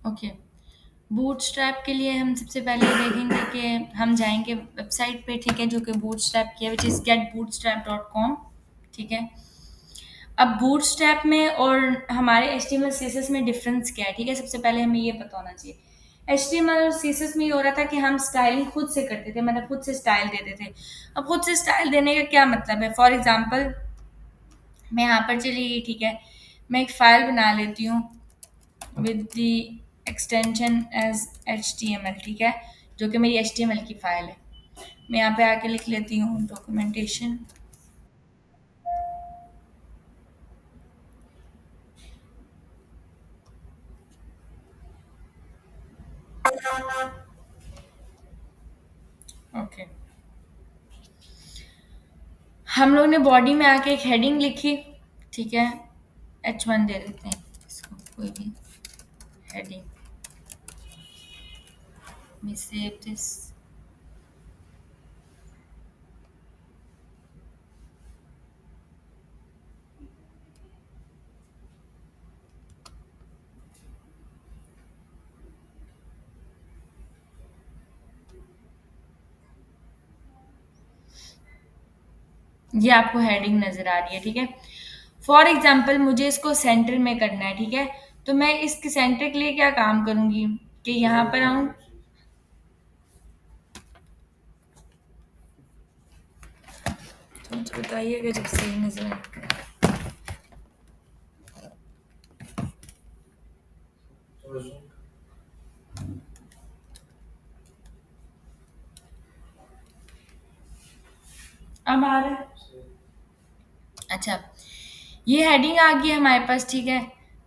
Okay. Bootstrap के लिए हम सबसे पहले देखेंगे कि हम जाएँगे वेबसाइट पे, ठीक है, जो कि बूटस्ट्रैप की है, व्हिच इज़ getbootstrap.com, ठीक है। अब बूटस्ट्रैप में और हमारे एचटीएमएल सीएसएस में डिफरेंस क्या है, ठीक है? सबसे पहले हमें ये पता होना चाहिए। एचटीएमएल और सीएसएस में ये हो रहा था कि हम स्टाइलिंग खुद से करते थे, मतलब खुद से स्टाइल देते थे। अब खुद से स्टाइल देने का क्या मतलब है? फॉर एग्ज़ाम्पल मैं यहाँ पर चलिए, ठीक है, मैं एक फ़ाइल बना लेती हूँ with the extension as HTML, ठीक है? जो कि मेरी एचटीएमएल की फ़ाइल है। मैं यहाँ पे आके लिख लेती हूँ डॉक्यूमेंटेशन। ओके। हम लोग ने बॉडी में आके एक हेडिंग लिखी, ठीक है, H1 दे देते हैं इसको, कोई भी हेडिंग में सेव दिस। ये आपको हेडिंग नजर आ रही है, ठीक है। फॉर एग्जाम्पल मुझे इसको सेंटर में करना है, ठीक है, तो मैं इसके सेंटर के लिए क्या काम करूंगी कि यहाँ पर आऊं, तो मुझे बताइएगा जब सही नजर आए। अब आ रहा है? अच्छा, ये हेडिंग आ गई है हमारे पास, ठीक है।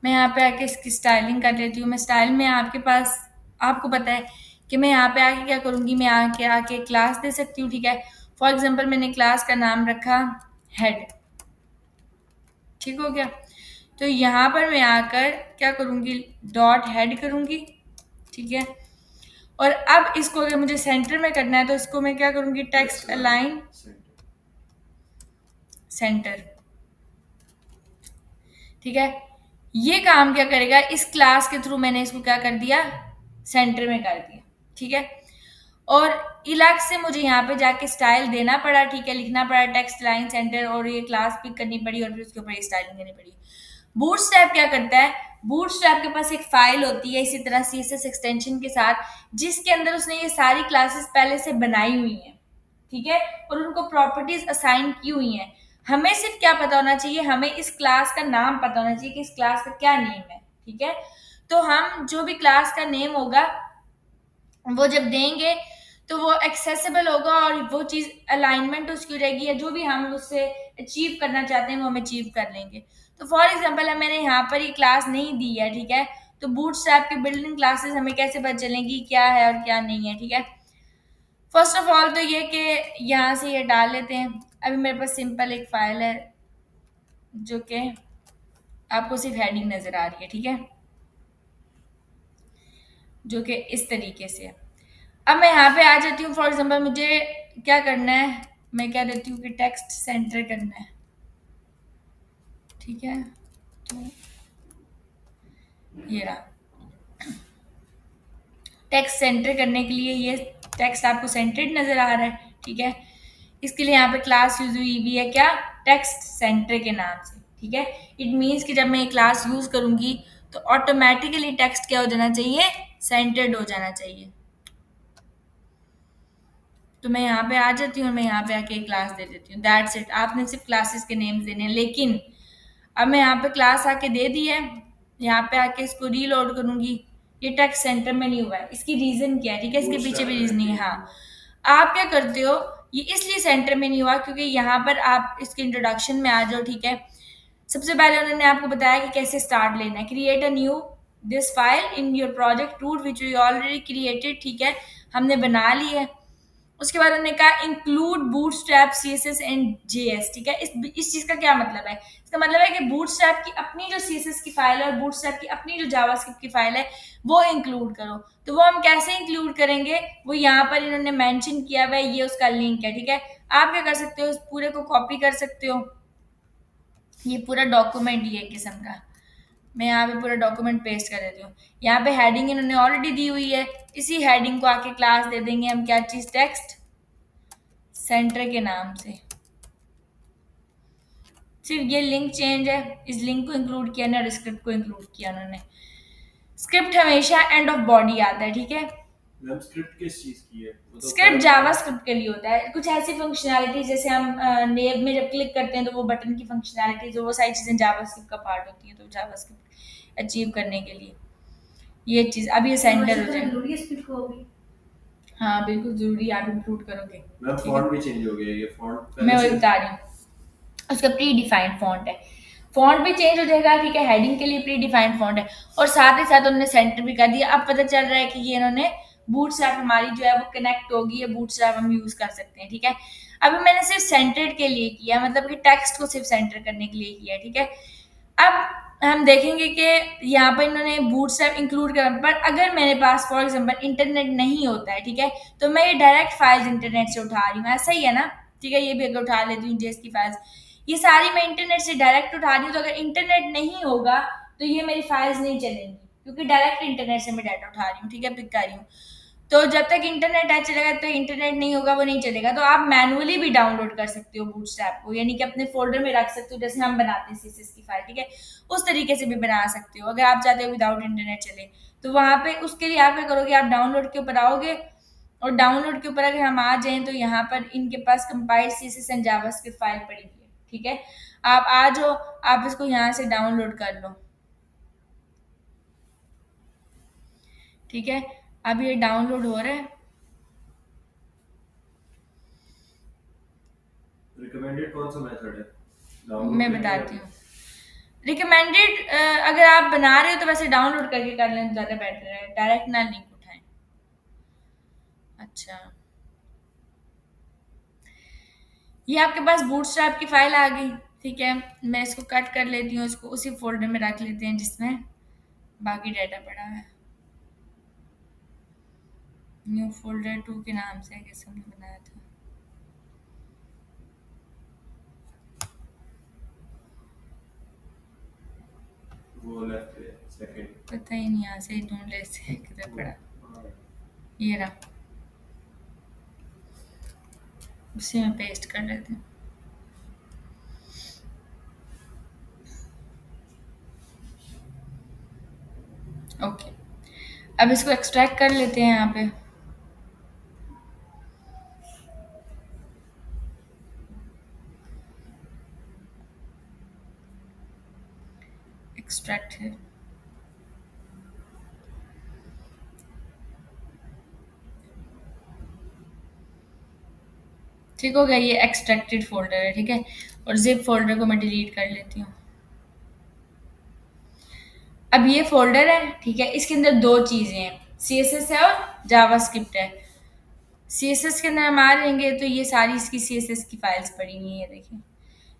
मैं यहाँ पे आके इसकी स्टाइलिंग कर लेती हूँ। मैं स्टाइल में आपके पास, आपको पता है कि मैं यहाँ पे आके क्या करूँगी, मैं आके आके क्लास दे सकती हूँ, ठीक है। फॉर एग्जाम्पल मैंने क्लास का नाम रखा हेड, ठीक हो गया। तो यहाँ पर मैं आकर क्या करूँगी, डॉट हेड करूँगी, ठीक है। और अब इसको अगर मुझे सेंटर में करना है तो इसको मैं क्या करूँगी, टेक्स्ट अलाइन सेंटर, ठीक है। ये काम क्या करेगा, इस क्लास के थ्रू मैंने इसको क्या कर दिया, सेंटर में कर दिया, ठीक है। और इलाक से मुझे यहाँ पे जाके स्टाइल देना पड़ा, ठीक है, लिखना पड़ा टेक्स्ट लाइन सेंटर, और ये क्लास पिक करनी पड़ी और फिर उसके ऊपर स्टाइलिंग देनी पड़ी। बूटस्ट्रैप क्या करता है, बूटस्ट्रैप के पास एक फाइल होती है इसी तरह सीएसएस एक्सटेंशन के साथ, जिसके अंदर उसने ये सारी क्लासेस पहले से बनाई हुई हैं, ठीक है, और उनको प्रॉपर्टीज असाइन की हुई हैं। हमें सिर्फ क्या पता होना चाहिए, हमें इस क्लास का नाम पता होना चाहिए कि इस क्लास का क्या नेम है, ठीक है। तो हम जो भी क्लास का नेम होगा वो जब देंगे तो वो एक्सेसिबल होगा और वो चीज़ अलाइनमेंट उसकी रहेगी, या जो भी हम उससे अचीव करना चाहते हैं वो हम अचीव कर लेंगे। तो फॉर एग्जांपल मैंने यहाँ पर ये क्लास नहीं दी है, ठीक है, तो बूटस्ट्रैप की बिल्डिंग क्लासेस हमें कैसे पता चलेंगी क्या है और क्या नहीं है, ठीक है। फर्स्ट ऑफ ऑल तो ये कि यहाँ से ये डाल लेते हैं। अभी मेरे पास सिंपल एक फाइल है जो कि आपको सिर्फ हेडिंग नज़र आ रही है, ठीक है, जो कि इस तरीके से है। अब मैं यहाँ पे आ जाती हूँ, फॉर एग्जाम्पल मुझे क्या करना है, मैं क्या देती हूँ कि टेक्स्ट सेंटर करना है, ठीक है। तो ये रहा, टेक्स्ट सेंटर करने के लिए ये टेक्स्ट आपको सेंटर्ड नज़र आ रहा है, ठीक है। इसके लिए यहाँ पे क्लास यूज हुई भी है क्या, टेक्स्ट सेंटर के नाम से, ठीक है। इट मीन्स कि जब मैं ये क्लास यूज करूंगी तो ऑटोमेटिकली टेक्स्ट क्या हो जाना चाहिए, सेंटर्ड हो जाना चाहिए। तो मैं यहाँ पे आ जाती हूँ और मैं यहाँ पे आके क्लास दे देती हूँ, दैट्स इट। आपने सिर्फ क्लासेस के नेम्स देने हैं, लेकिन अब मैं यहाँ पे क्लास आके दे दी है, यहाँ पे आके इसको रीलोड करूंगी, ये टेक्स्ट सेंटर में नहीं हुआ है। इसकी रीजन क्या है, ठीक है, इसके पीछे भी रीजनिंग है। हाँ, आप क्या करते हो, ये इसलिए सेंटर में नहीं हुआ क्योंकि यहाँ पर आप इसके इंट्रोडक्शन में आ जाओ, ठीक है। सबसे पहले उन्होंने आपको बताया कि कैसे स्टार्ट लेना है, create a new this file in your project root which we already created, ठीक है, हमने बना ली है। उसके बाद उन्होंने कहा include bootstrap CSS and JS, ठीक है। इस चीज का क्या मतलब है, इसका मतलब है कि बूटस्ट्रैप की अपनी जो सीएसएस की फाइल है और बूटस्ट्रैप की अपनी जो जावास्क्रिप्ट की फाइल है वो इंक्लूड करो। तो वो हम कैसे इंक्लूड करेंगे, वो यहाँ पर इन्होंने मेंशन किया हुआ है, ये उसका लिंक है, ठीक है। आप क्या कर सकते हो, इस पूरे को कॉपी कर सकते हो, ये पूरा डॉक्यूमेंट ही है एक किस्म का, मैं यहाँ पे पूरा डॉक्यूमेंट पेस्ट कर देती हूँ। यहाँ पे हेडिंग इन्होंने ऑलरेडी दी हुई है, इसी हेडिंग को आके क्लास दे देंगे हम, क्या चीज़, टेक्स्ट सेंटर के नाम से। सिर्फ ये लिंक चेंज है, इस लिंक को इंक्लूड किया ना और स्क्रिप्ट को इंक्लूड किया उन्होंने। स्क्रिप्ट हमेशा एंड ऑफ बॉडी आता है, ठीक है। मैम स्क्रिप्ट किस चीज की है? वो तो स्क्रिप्ट जावा स्क्रिप्ट के लिए होता है, कुछ ऐसी फंक्शनैलिटी जैसे हम नेम में जब क्लिक करते हैं तो वो बटन की फंक्शनैलिटी, जो वो सारी चीज़ें जावा स्क्रिप्ट का पार्ट होती हैं, तो जावा स्क्रिप्ट अचीव करने के लिए ये चीज़। अब ये सेंटर हो जाए, हाँ बिल्कुल जरूरी, आप इंक्लूड करोगे। मैम फॉन्ट भी चेंज हो गया, ये फॉन्ट मैं वही बता रही हूँ, उसका प्री डिफाइंड फॉन्ट है, फॉन्ट भी चेंज हो जाएगा, ठीक है। हेडिंग के लिए प्री डिफाइंड फॉन्ट है, और साथ ही साथ उन्होंने सेंटर भी कर दिया। अब पता चल रहा है कि ये इन्होंने बूटस्ट्रैप हमारी जो है वो कनेक्ट होगी, ये बूटस्ट्रैप हम यूज कर सकते हैं, ठीक है। अभी मैंने सिर्फ सेंटर्ड के लिए किया, मतलब कि टेक्स्ट को सिर्फ सेंटर करने के लिए किया, ठीक है। अब हम देखेंगे कि यहाँ पर इन्होंने बूटस्ट्रैप इंक्लूड कर, पर अगर मेरे पास फॉर एग्जांपल इंटरनेट नहीं होता है, ठीक है, तो मैं ये डायरेक्ट फाइल्स इंटरनेट से उठा रही हूँ, ऐसा ही है ना, ठीक है। ये भी अगर उठा लेती हूँ जेएस की फाइल्स, ये सारी मैं इंटरनेट से डायरेक्ट उठा रही हूँ, तो अगर इंटरनेट नहीं होगा तो ये मेरी फाइल्स नहीं चलेंगी, क्योंकि डायरेक्ट इंटरनेट से मैं डाटा उठा रही हूँ, ठीक है, पिक कर रही हूँ। तो जब तक इंटरनेट है चलेगा, तो इंटरनेट नहीं होगा वो नहीं चलेगा। तो आप मैनुअली भी डाउनलोड कर सकते हो बूटस्ट्रैप को, यानी कि अपने फोल्डर में रख सकते हो, जैसे हम बनाते हैं सीएसएस की फाइल, ठीक है, उस तरीके से भी बना सकते हो अगर आप चाहते हो विदाउट इंटरनेट चले। तो वहां पे उसके लिए आप क्या करोगे, आप डाउनलोड के ऊपर आओगे, और डाउनलोड के ऊपर अगर हम आ जाएं तो यहाँ पर इनके पास compiled CSS and JavaScript file पड़ी हुई है, ठीक है। आप आ जाओ, आप इसको यहाँ से डाउनलोड कर लो, ठीक है। अब ये डाउनलोड हो रहा है। रिकमेंडेड कौन सा मेथड है मैं बताती हूँ रिकमेंडेड, अगर आप बना रहे हो तो वैसे डाउनलोड करके कर लें, ज़्यादा बेटर है, डायरेक्ट ना लिंक उठाएं। अच्छा, ये आपके पास बूटस्ट्रैप की फाइल आ गई, ठीक है। मैं इसको कट कर लेती हूँ, इसको उसी फोल्डर में रख लेते हैं जिसमें बाकी डाटा पड़ा है। न्यू फोल्डर 2 के नाम से कैसे हमने बनाया था, वो लेफ्ट है सेकंड। पता ही नहीं, यहाँ से ही ढूंढ लेते हैं किधर पड़ा, ये रहा, उसी में पेस्ट कर लेते हैं। ओके, अब इसको एक्सट्रैक्ट कर लेते हैं यहाँ पे। एक्सट्रैक्ट है, ठीक हो गया, ये एक्सट्रैक्टेड फोल्डर है, ठीक है। और जिप फोल्डर को मैं डिलीट कर लेती हूँ। अब ये फोल्डर है, ठीक है, इसके अंदर दो चीजें हैं, सीएसएस है और जावास्क्रिप्ट है। सीएसएस के अंदर हम आ जाएंगे तो ये सारी इसकी सीएसएस की फाइल्स पड़ी हुई है, देखिए।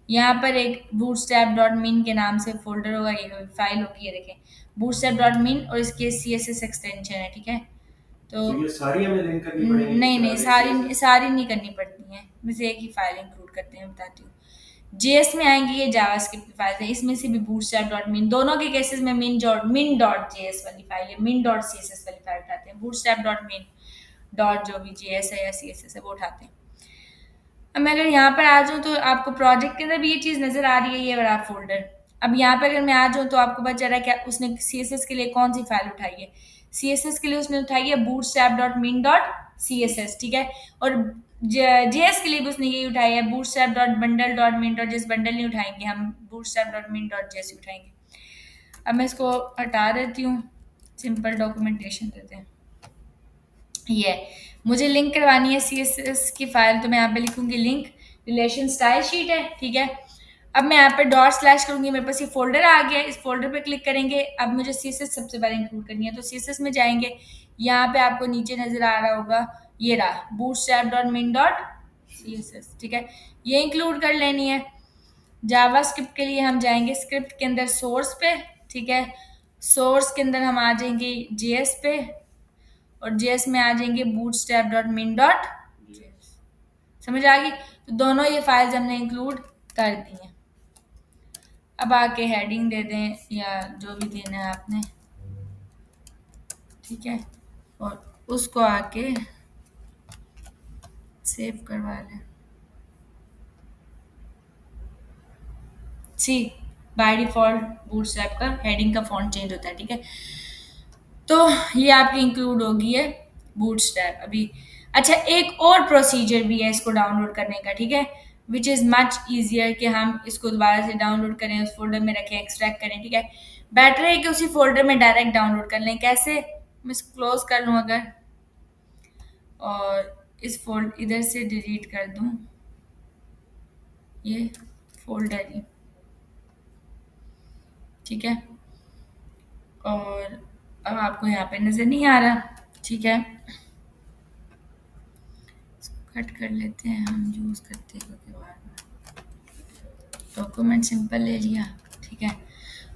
यहाँ पर एक bootstrap.min के नाम से फोल्डर होगा, ये फाइल होगी, ये देखें bootstrap.min, और इसके सीएसएस एक्सटेंशन है, ठीक है। तो तो ये सारी हमें लिंक करनी पड़ेगी? नहीं नहीं, सारी सारी नहीं करनी पड़ती हैं, मुझे एक ही फाइल इंक्लूड करते हैं, बताती हूँ। जेएस में आएंगी ये जावास्क्रिप्ट की फाइल है, इसमें से भी bootstrap.min, दोनों के केसेस में min.js वाली फाइल है, min.css वाली फाइल उठाते हैं, bootstrap.min डॉट जो भी जेएस है या सीएसएस है वो उठाते हैं। अब मैं अगर यहाँ पर आ जाऊँ तो आपको प्रोजेक्ट के अंदर भी ये चीज़ नज़र आ रही है, ये बड़ा फोल्डर। अब यहाँ पे अगर मैं आ जाऊँ तो आपको पता चल रहा है कि उसने सीएसएस के लिए कौन सी फाइल उठाई है। सीएसएस के लिए उसने उठाई है bootstrap.min.css, ठीक है। और जेएस के लिए भी उसने यही उठाई है bootstrap.bundle.min.js, बंडल नहीं उठाएंगे हम, bootstrap.min.js उठाएंगे। अब मैं इसको हटा देती हूँ, सिंपल डॉक्यूमेंटेशन देते हैं। ये मुझे लिंक करवानी है सीएसएस की फाइल, तो मैं यहाँ पे लिखूंगी लिंक रिलेशन स्टाइल शीट है, ठीक है। अब मैं यहाँ पे डॉट स्लैश करूंगी, मेरे पास ये फोल्डर आ गया, इस फोल्डर पे क्लिक करेंगे। अब मुझे सीएसएस सबसे पहले इंक्लूड करनी है, तो सीएसएस में जाएंगे, यहाँ पे आपको नीचे नजर आ रहा होगा, ये रहा bootstrap.min.css, ठीक है, ये इंक्लूड कर लेनी है। जावास्क्रिप्ट के लिए हम जाएंगे स्क्रिप्ट के अंदर सोर्स पे, ठीक है, सोर्स के अंदर हम आ जाएंगे जेएस पे, और जेएस में आ जाएंगे bootstrap.min.js, समझ आ गई। तो दोनों ये फाइल्स हमने इंक्लूड कर दी हैं। अब आके हेडिंग दे दें या जो भी देना है आपने, ठीक है, और उसको आके सेव करवा लें। सी बाय डिफॉल्ट बूटस्ट्रैप का हेडिंग का फॉन्ट चेंज होता है, ठीक है। तो ये आपकी इंक्लूड होगी है बूटस्ट्रैप अभी। अच्छा, एक और प्रोसीजर भी है इसको डाउनलोड करने का, ठीक है, विच इज़ मच ईजियर कि हम इसको दोबारा से डाउनलोड करें, उस फोल्डर में रखें, एक्सट्रैक्ट करें, ठीक है। बेटर है कि उसी फोल्डर में डायरेक्ट डाउनलोड कर लें। कैसे? मैं इसको क्लोज कर लूँ अगर, और इस फोल्ड इधर से डिलीट कर दूँ ये फोल्डर ही, ठीक है। और अब आपको यहाँ पे नज़र नहीं आ रहा, ठीक है, कट कर लेते हैं हम, यूज़ करते हैं क्योंकि बार बार डॉक्यूमेंट सिंपल ले लिया, ठीक है।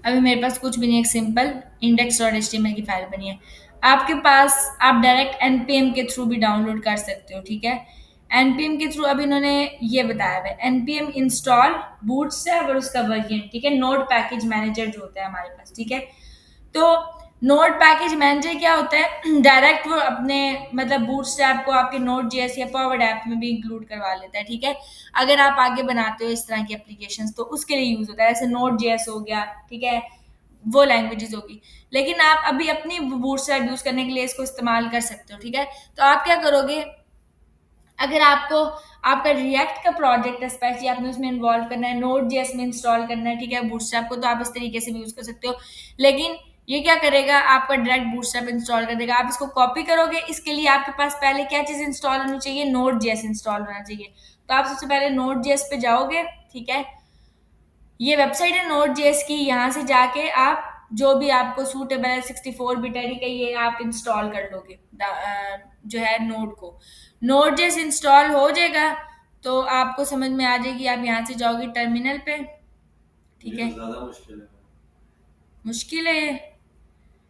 अभी मेरे पास कुछ भी नहीं, एक सिंपल इंडेक्स डॉट एचटीएमएल की फाइल बनी है। आपके पास आप डायरेक्ट एनपीएम के थ्रू भी डाउनलोड कर सकते हो, ठीक है। एनपीएम के थ्रू अब इन्होंने ये बताया हुआ है, एनपीएम इंस्टॉल बूटस्ट्रैप और उसका वर्जन, ठीक है, नोड पैकेज मैनेजर जो होता है हमारे पास, ठीक है। तो नोड पैकेज मैनेजर क्या होता है, डायरेक्ट वो अपने मतलब बूटस्ट्रैप को आपके नोड जेएस या पावर ऐप में भी इंक्लूड करवा लेता है, ठीक है। अगर आप आगे बनाते हो इस तरह की एप्लीकेशंस तो उसके लिए यूज होता है, जैसे नोड जेएस हो गया, ठीक है, वो लैंग्वेजेस होगी। लेकिन आप अभी अपनी बूटस्ट्रैप यूज करने के लिए इसको इस्तेमाल कर सकते हो, ठीक है। तो आप क्या करोगे, अगर आपको आपका रिएक्ट का प्रोजेक्ट है, स्पेशली आपने उसमें इन्वॉल्व करना है, नोड जेएस में इंस्टॉल करना है, ठीक है, बूटस्ट्रैप को, तो आप इस तरीके से भी यूज कर सकते हो। लेकिन ये क्या करेगा, आपका डायरेक्ट बूटस्ट्रैप इंस्टॉल कर देगा। आप इसको कॉपी करोगे, इसके लिए आपके पास पहले क्या चीज इंस्टॉल होनी चाहिए, नोड जेएस इंस्टॉल होना चाहिए। तो आप सबसे पहले नोड जेएस पे जाओगे, ठीक है, ये वेबसाइट है नोड जेएस की, यहाँ से जाके आप जो भी आपको सूटेबल है 64 बिट है, ठीक है, ये आप इंस्टॉल कर लोगे जो है नोड को। नोड जेएस इंस्टॉल हो जाएगा तो आपको समझ में आ जाएगी। आप यहाँ से जाओगे टर्मिनल पे, ठीक ये है। तो ज्यादा मुश्किल है। मुश्किल है ये?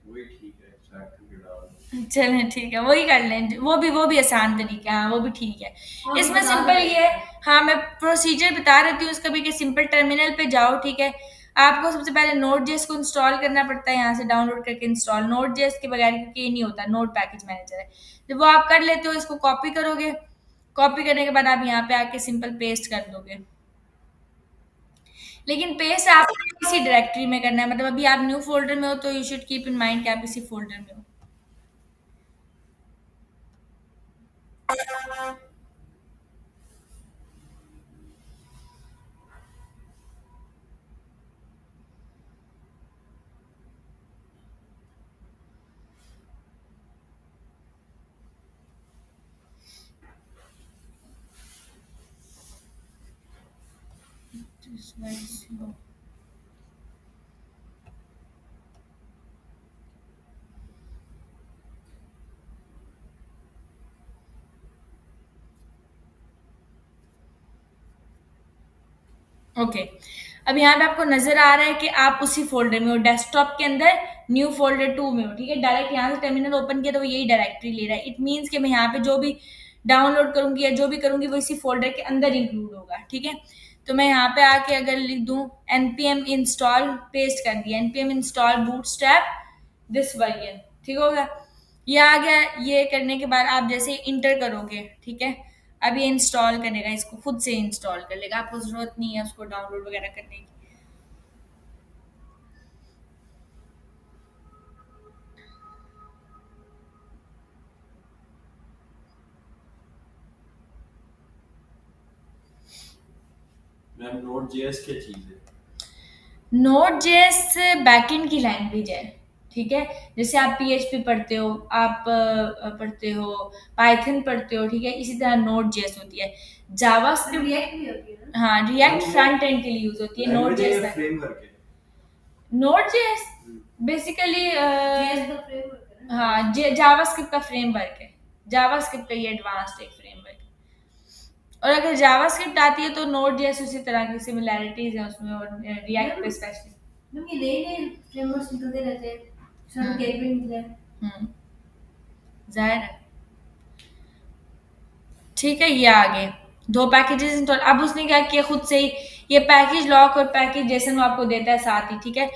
वही ठीक है, एक्सट्रैक्ट करके डाल चलें ठीक है, वही कर लें, वो भी आसान तरीका है, हाँ वो भी ठीक है। दो। इसमें सिंपल ये है, हाँ मैं प्रोसीजर बता देती हूँ इसका भी, कि सिंपल टर्मिनल पे जाओ, ठीक है। आपको सबसे पहले नोड जेएस को इंस्टॉल करना पड़ता है, यहाँ से डाउनलोड करके इंस्टॉल, नोड जेएस के बगैर, क्योंकि ये नहीं होता, नोड पैकेज मैनेजर है। जब वो आप कर लेते हो, इसको कॉपी करोगे, कॉपी करने के बाद आप यहाँ पे आके सिंपल पेस्ट कर दोगे। लेकिन पेस्ट आपको किसी डायरेक्टरी में करना है, मतलब अभी आप न्यू फोल्डर में हो तो you should keep in mind कि आप इसी फोल्डर में हो। This way is slow. Okay, अब यहाँ पे आपको नजर आ रहा है कि आप उसी फोल्डर में हो, डेस्कटॉप के अंदर न्यू फोल्डर 2 में हो, ठीक है। डायरेक्ट यहाँ से टर्मिनल ओपन किया तो वो यही डायरेक्टरी ले रहा है। इट मीन्स कि मैं यहाँ पे जो भी डाउनलोड करूंगी या जो भी करूंगी वो इसी फोल्डर के अंदर इंक्लूड होगा, ठीक है। तो मैं यहाँ पे आके अगर लिख दूँ npm इंस्टॉल, पेस्ट कर दिया npm install bootstrap this version, ठीक होगा, ये आ गया। ये करने के बाद आप जैसे इंटर करोगे, ठीक है, अब ये इंस्टॉल करेगा, इसको खुद से इंस्टॉल कर लेगा, आपको जरूरत नहीं है उसको डाउनलोड वगैरह करने की। मैम नोड जेएस क्या चीज है? नोड जेएस बैकएंड की लैंग्वेज है, ठीक है। जैसे आप पीएचपी पढ़ते हो, आप पढ़ते हो पाइथन पढ़ते हो, ठीक है, इसी तरह नोड जेएस होती है। जावास्क्रिप्ट रिएक्ट भी होती है ना? हाँ, रिएक्ट फ्रंट एंड के लिए यूज होती है, नोड लैंग्वेज है जेएस या फ्रेमवर्क है? नोड जेएस बेसिकली जेएस का फ्रेमवर्क है ना? हाँ, जावास्क्रिप्ट का फ्रेमवर्क है, जावास्क्रिप्ट का ये एडवांस्ड एक फ्रेमवर्क है। और अगर जावास्क्रिप्ट आती है तो नोड जेएस उसी तरह की सिमिलैरिटीज है उसमें, और रिएक्ट पे स्पेशली। मैम ये नए फ्रेमवर्क्स निकलते रहते हैं, सब गेटवे निकले हैं। हम्म, जाहिर है, ठीक है। ये आगे दो पैकेजेस इंस्टॉल, अब उसने क्या किया खुद से ही, ये पैकेज लॉक और पैकेज जेसन वो आपको देता है साथ ही, ठीक है।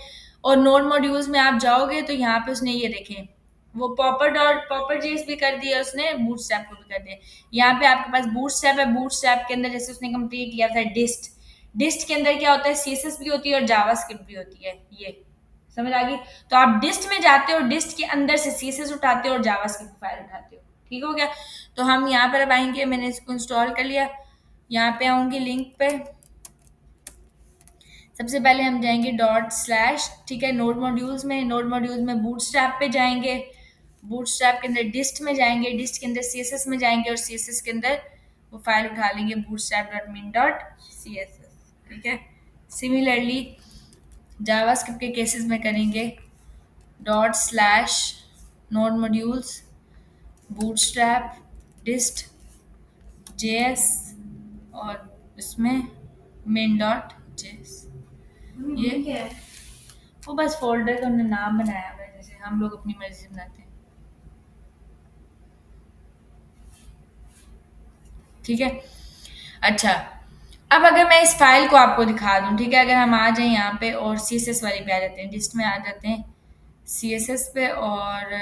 और नोड मॉड्यूल्स में आप जाओगे तो यहाँ पे उसने ये देखें, वो पॉपर जेस भी कर दिया उसने, बूटस्ट्रैप को भी कर दिया। यहाँ पे आपके पास बूटस्ट्रैप है, बूटस्ट्रैप के अंदर जैसे उसने कंप्लीट किया था डिस्ट के अंदर क्या होता है, सीएसएस भी होती है और जावास्क्रिप्ट भी होती है। ये समझ आ गई? तो आप डिस्ट में जाते हो, डिस्ट के अंदर से सीएसएस उठाते हो और जावास्क्रिप्ट फाइल उठाते हो, ठीक हो गया। तो हम यहाँ पर अब आएंगे, मैंने इसको इंस्टॉल कर लिया, यहाँ पे आऊंगी लिंक पे। सबसे पहले हम जाएंगे /, ठीक है, नोड मॉड्यूल्स में बूटस्ट्रैप पे जाएंगे, बूटस्ट्रैप के अंदर डिस्ट में जाएंगे, डिस्ट के अंदर सीएसएस में जाएंगे और सीएसएस के अंदर वो फाइल उठा लेंगे bootstrap.min.css, ठीक है। सिमिलरली जावास्क्रिप्ट के केसेस में करेंगे /, नोड मॉड्यूल्स, बूटस्ट्रैप, डिस्ट, जेएस और इसमें main.js। ये क्या है? वो बस फोल्डर का हमने नाम बनाया हुआ है, जैसे हम लोग अपनी मर्जी से बनाते हैं, ठीक है। अच्छा, अब अगर मैं इस फाइल को आपको दिखा दूं, ठीक है, अगर हम आ जाए यहाँ पे और सीएसएस वाली पे आ जाते हैं, डिस्ट में आ जाते हैं सीएसएस पे और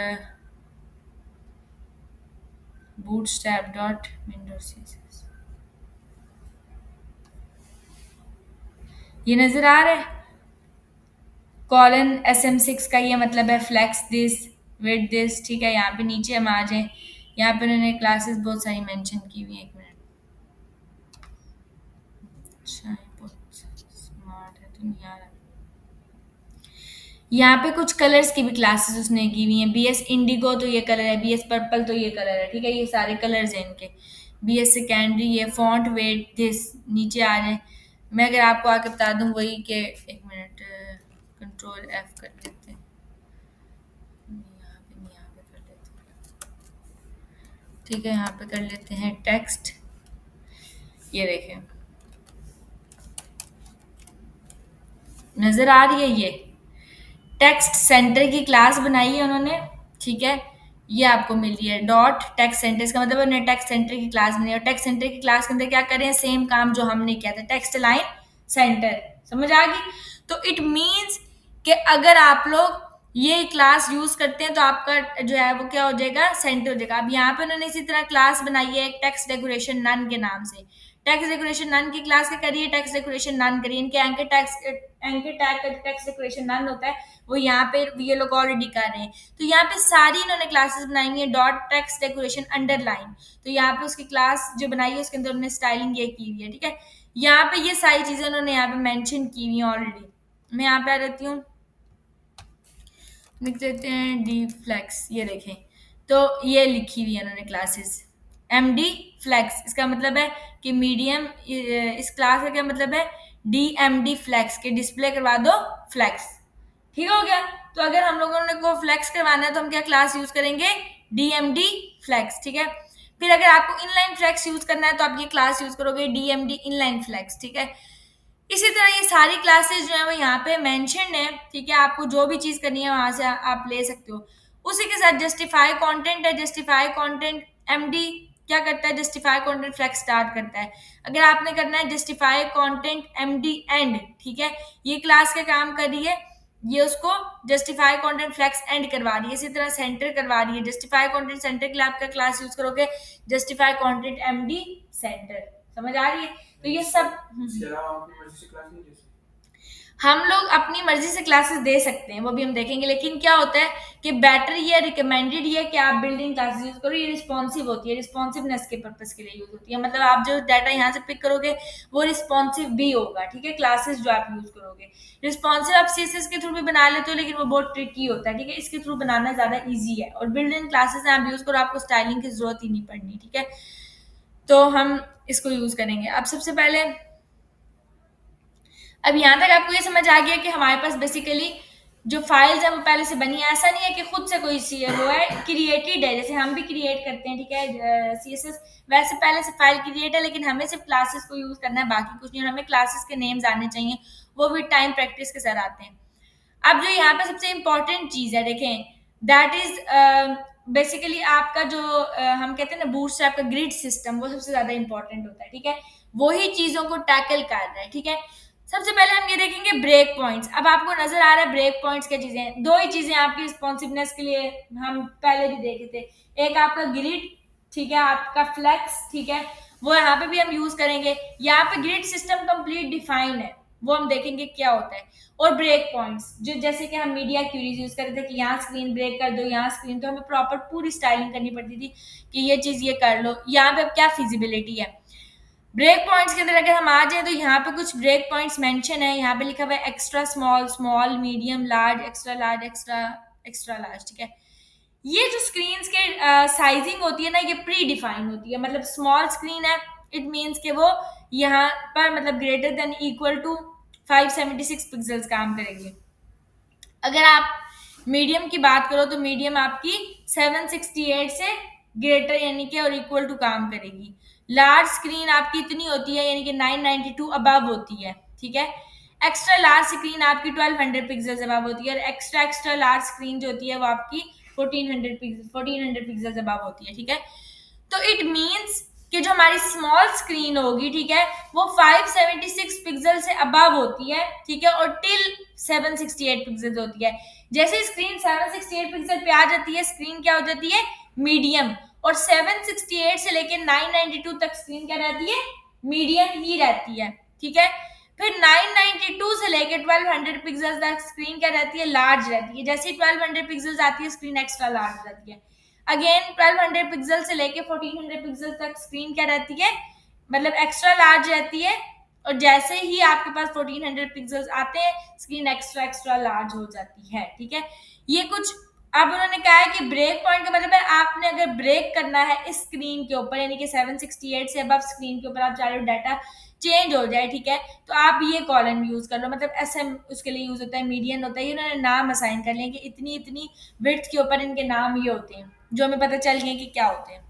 bootstrap.min.css, ये नजर आ रहा है :sm6 का, ये मतलब है फ्लेक्स दिस विद दिस, ठीक है। यहाँ पे नीचे हम आ जाए, यहाँ पे उन्होंने क्लासेस बहुत सारी मेंशन की हुई है, एक मिनट। अच्छा, ये बहुत स्मार्ट है तो नहीं आ रहा। यहाँ पे कुछ कलर्स की भी क्लासेस उसने की हुई हैं, BS इंडिगो तो ये कलर है, BS पर्पल तो ये कलर है, ठीक है, ये सारे कलर्स हैं इनके। BS सेकेंडरी, ये फॉन्ट वेट दिस, नीचे आ जाए। मैं अगर आपको आके बता दूं वही के, एक मिनट, Ctrl F कर लेते हैं, यहाँ पे कर लेते हैं, ठीक है, यहाँ पे कर लेते हैं टेक्स्ट। ये देखें, नजर आ रही है, ये टेक्स्ट सेंटर की क्लास बनाई है उन्होंने, ठीक है, ये आपको मिल रही है टेक्स्ट सेंटर, इसका मतलब उन्होंने टेक्स्ट सेंटर की क्लास बनाई, और टेक्स्ट सेंटर की क्लास के अंदर क्या करें, सेम काम जो हमने किया था, टेक्स्ट लाइन सेंटर, समझ आ गई? तो इट मीन्स कि अगर आप लोग ये क्लास यूज करते हैं तो आपका जो है वो क्या हो जाएगा, सेंटर हो जाएगा। अब यहाँ पे उन्होंने इसी तरह क्लास बनाई है एक टेक्स्ट डेकोरेशन नन के नाम से, टेक्स्ट डेकोरेशन नन की क्लास क्या करिए, टेक्स्ट डेकोरेशन नन करिए, इनके एंकर टैग का टेक्स्ट डेकोरेशन नन होता है वो यहाँ पे ये लोग ऑलरेडी कर रहे हैं। तो यहाँ पे सारी इन्होंने क्लासेस बनाई हुई है /text decoration अंडरलाइन, तो यहाँ पे उसकी क्लास जो बनाई है उसके अंदर उन्होंने स्टाइलिंग ये की हुई है, ठीक है। यहाँ पे ये सारी चीजें उन्होंने यहाँ पे मेंशन की हुई है ऑलरेडी। मैं यहाँ पे आ रहती हूँ, लिख देते हैं डी फ्लेक्स, ये देखें, तो ये लिखी हुई है उन्होंने क्लासेस MD फ्लेक्स, इसका मतलब है कि मीडियम, इस क्लास का क्या मतलब है, DMD फ्लेक्स के डिस्प्ले करवा दो फ्लेक्स, ठीक हो गया। तो अगर हम लोगों ने को फ्लेक्स करवाना है तो हम क्या क्लास यूज करेंगे, DMD फ्लेक्स, ठीक है। फिर अगर आपको इनलाइन फ्लेक्स यूज करना है तो आप ये क्लास यूज करोगे DMD इनलाइन फ्लेक्स, ठीक है। इसी तरह ये सारी क्लासेस जो है वो यहाँ पे मेंशन्ड है, ठीक है, आपको जो भी चीज करनी है वहां से आप ले सकते हो। उसी के साथ जस्टिफाई कंटेंट है, जस्टिफाई कंटेंट MD क्या करता है, जस्टिफाई कंटेंट फ्लेक्स स्टार्ट करता है। अगर आपने करना है जस्टिफाई कंटेंट MD एंड, ठीक है, ये क्लास का काम कर रही है, ये उसको जस्टिफाई कंटेंट फ्लेक्स एंड करवा रही है, इसी तरह सेंटर करवा रही है। जस्टिफाई कंटेंट सेंटर के लिए आपका क्लास यूज करोगे जस्टिफाई कंटेंट MD सेंटर, समझ आ रही है? तो ये सब इसके अलावा आप अपनी मर्जी से क्लास नहीं दे सकते। हम लोग अपनी मर्जी से क्लासेस दे सकते हैं, वो भी हम देखेंगे, लेकिन क्या होता है कि बेटर ये रिकमेंडेड ये कि आप बिल्डिंग क्लासेस यूज करो, ये रिस्पॉन्सिव होती है, रिस्पॉन्सिवनेस के पर्पस के लिए यूज होती है, मतलब आप जो डाटा यहाँ से पिक करोगे वो रिस्पॉन्सिव भी होगा, ठीक है, क्लासेस जो आप यूज करोगे। रिस्पॉन्सिव आप CSS के थ्रू भी बना लेते हो, लेकिन वो बहुत ट्रिकी होता है, ठीक है, इसके थ्रू बनाना ज्यादा ईजी है, और बिल्डिंग क्लासेस आप यूज करो, आपको स्टाइलिंग की जरूरत ही नहीं पड़नी, ठीक है। तो हम इसको यूज करेंगे। अब सबसे पहले, अब यहाँ तक आपको ये समझ आ गया कि हमारे पास बेसिकली जो फाइल्स है वो पहले से बनी है, ऐसा नहीं है कि खुद से कोई वो है, क्रिएटेड है, जैसे हम भी क्रिएट करते हैं, ठीक है, CSS वैसे पहले से फाइल क्रिएट है, लेकिन हमें सिर्फ क्लासेस को यूज करना है, बाकी कुछ नहीं, और हमें क्लासेस के नेम्स आने चाहिए, वो भी टाइम प्रैक्टिस के साथ आते हैं। अब जो यहाँ पे सबसे इम्पोर्टेंट चीज है, देखें, दैट इज बेसिकली आपका जो हम कहते हैं ना बूटस्ट्रैप का ग्रिड सिस्टम, वो सबसे ज्यादा इंपॉर्टेंट होता है, ठीक है, वही चीजों को टैकल कर रहा है, ठीक है। सबसे पहले हम ये देखेंगे ब्रेक पॉइंट्स। अब आपको नजर आ रहा है ब्रेक पॉइंट्स क्या चीजें हैं? दो ही चीजें आपकी रिस्पॉन्सिवनेस के लिए हम पहले भी देखे थे, एक आपका ग्रिड, ठीक है, आपका फ्लेक्स, ठीक है, वो यहाँ पे भी हम यूज करेंगे। यहाँ पे ग्रिड सिस्टम कंप्लीट डिफाइन है, वो हम देखेंगे क्या होता है। और ब्रेक पॉइंट्स जो जैसे कि हम मीडिया क्यूरीज यूज करते थे कि यहाँ स्क्रीन ब्रेक कर दो, यहाँ स्क्रीन, तो हमें प्रॉपर पूरी स्टाइलिंग करनी पड़ती थी कि ये चीज ये कर लो। यहाँ पे अब क्या फिजिबिलिटी है ब्रेक पॉइंट्स के अंदर, अगर हम आ जाए तो यहाँ पे कुछ ब्रेक पॉइंट्स मेंशन है। यहाँ पे लिखा हुआ है extra small, small, medium, large, extra large, extra extra large, ठीक है। ये जो स्क्रीन के साइजिंग होती है ना, ये प्री डिफाइन होती है। मतलब स्मॉल स्क्रीन है, इट मीन्स कि वो यहाँ पर मतलब greater than equal to 576 pixels काम करेंगे। अगर आप मीडियम की बात करो तो मीडियम आपकी 768 से ग्रेटर यानी कि और इक्वल टू काम करेगी। लार्ज स्क्रीन आपकी इतनी होती है यानी कि 992 अबव होती है, ठीक है। एक्स्ट्रा लार्ज स्क्रीन आपकी 1200 पिक्सल्स अबव होती है, और एक्स्ट्रा एक्स्ट्रा लार्ज स्क्रीन जो होती है वो आपकी 1400 पिक्सल्स अबव होती है, ठीक है। तो इट मीन्स कि जो हमारी स्मॉल स्क्रीन होगी, ठीक है, वो 576 पिक्सल से अबव होती है, ठीक है, और टिल 768 पिक्सल होती है। जैसे स्क्रीन 768 पिक्सल पे आ जाती है, स्क्रीन क्या हो जाती है? मीडियम। और 768 से लेकर 992 तक स्क्रीन क्या रहती है? मीडियम ही रहती है, ठीक है। फिर 992 से लेकर 1200 पिक्सल तक स्क्रीन क्या रहती है? लार्ज रहती है। जैसे 1200 पिक्सल आती है, स्क्रीन एक्स्ट्रा लार्ज रहती है। अगेन 1200 पिक्सल से लेके 1400 पिक्सल तक स्क्रीन क्या रहती है? मतलब एक्स्ट्रा लार्ज रहती है। और जैसे ही आपके पास 1400 पिक्सल्स आते हैं, स्क्रीन एक्स्ट्रा एक्स्ट्रा लार्ज हो जाती है, ठीक है। ये कुछ अब उन्होंने कहा है कि ब्रेक पॉइंट का मतलब है आपने अगर ब्रेक करना है इस स्क्रीन के ऊपर, यानी कि 768 से अबव स्क्रीन के ऊपर आप चाह रहे हो डाटा चेंज हो जाए, ठीक है, तो आप ये कॉलम यूज कर लो। मतलब एसएम उसके लिए यूज होता है, मीडियन होता है, ये उन्होंने नाम असाइन कर लिए कि इतनी इतनी विड्थ के ऊपर इनके नाम ये होते हैं, जो हमें पता चल गया कि क्या होते हैं।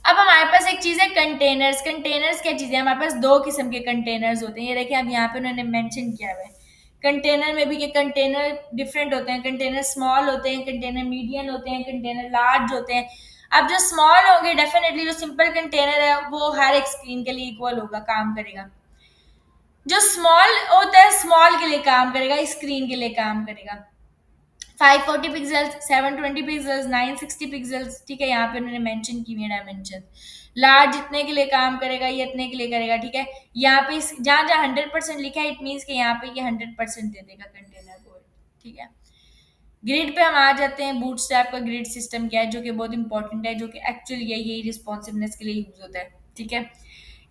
अब हमारे पास एक चीज है कंटेनर्स। कंटेनर्स क्या चीज है? हमारे पास दो किस्म के कंटेनर्स होते हैं, ये देखिए अब यहाँ पे उन्होंने मेंशन किया हुआ है। कंटेनर में भी के कंटेनर डिफरेंट होते हैं, कंटेनर स्मॉल होते हैं, कंटेनर मीडियम होते हैं, कंटेनर लार्ज होते हैं। अब जो स्मॉल होंगे, डेफिनेटली जो सिंपल कंटेनर है वो हर एक स्क्रीन के लिए इक्वल होगा, काम करेगा। जो स्मॉल होता है स्मॉल के लिए काम करेगा, स्क्रीन के लिए काम करेगा। 540 पिक्सल्स, 720 पिक्सल्स, 960 पिक्सल्स, ठीक है, यहाँ पे उन्होंने मेंशन की हुई है डायमेंशन। लार्ज इतने के लिए काम करेगा, ये इतने के लिए करेगा, ठीक है। यहाँ पे जहाँ जहाँ 100% लिखा है, इट मीन्स कि यहाँ पे ये 100% दे देगा कंटेनर को, ठीक है। ग्रिड पे हम आ जाते हैं। बूटस्ट्रैप का ग्रिड सिस्टम क्या है, जो कि बहुत इंपॉर्टेंट है, जो कि एक्चुअली यही रिस्पॉन्सिवनेस के लिए यूज होता है, ठीक है।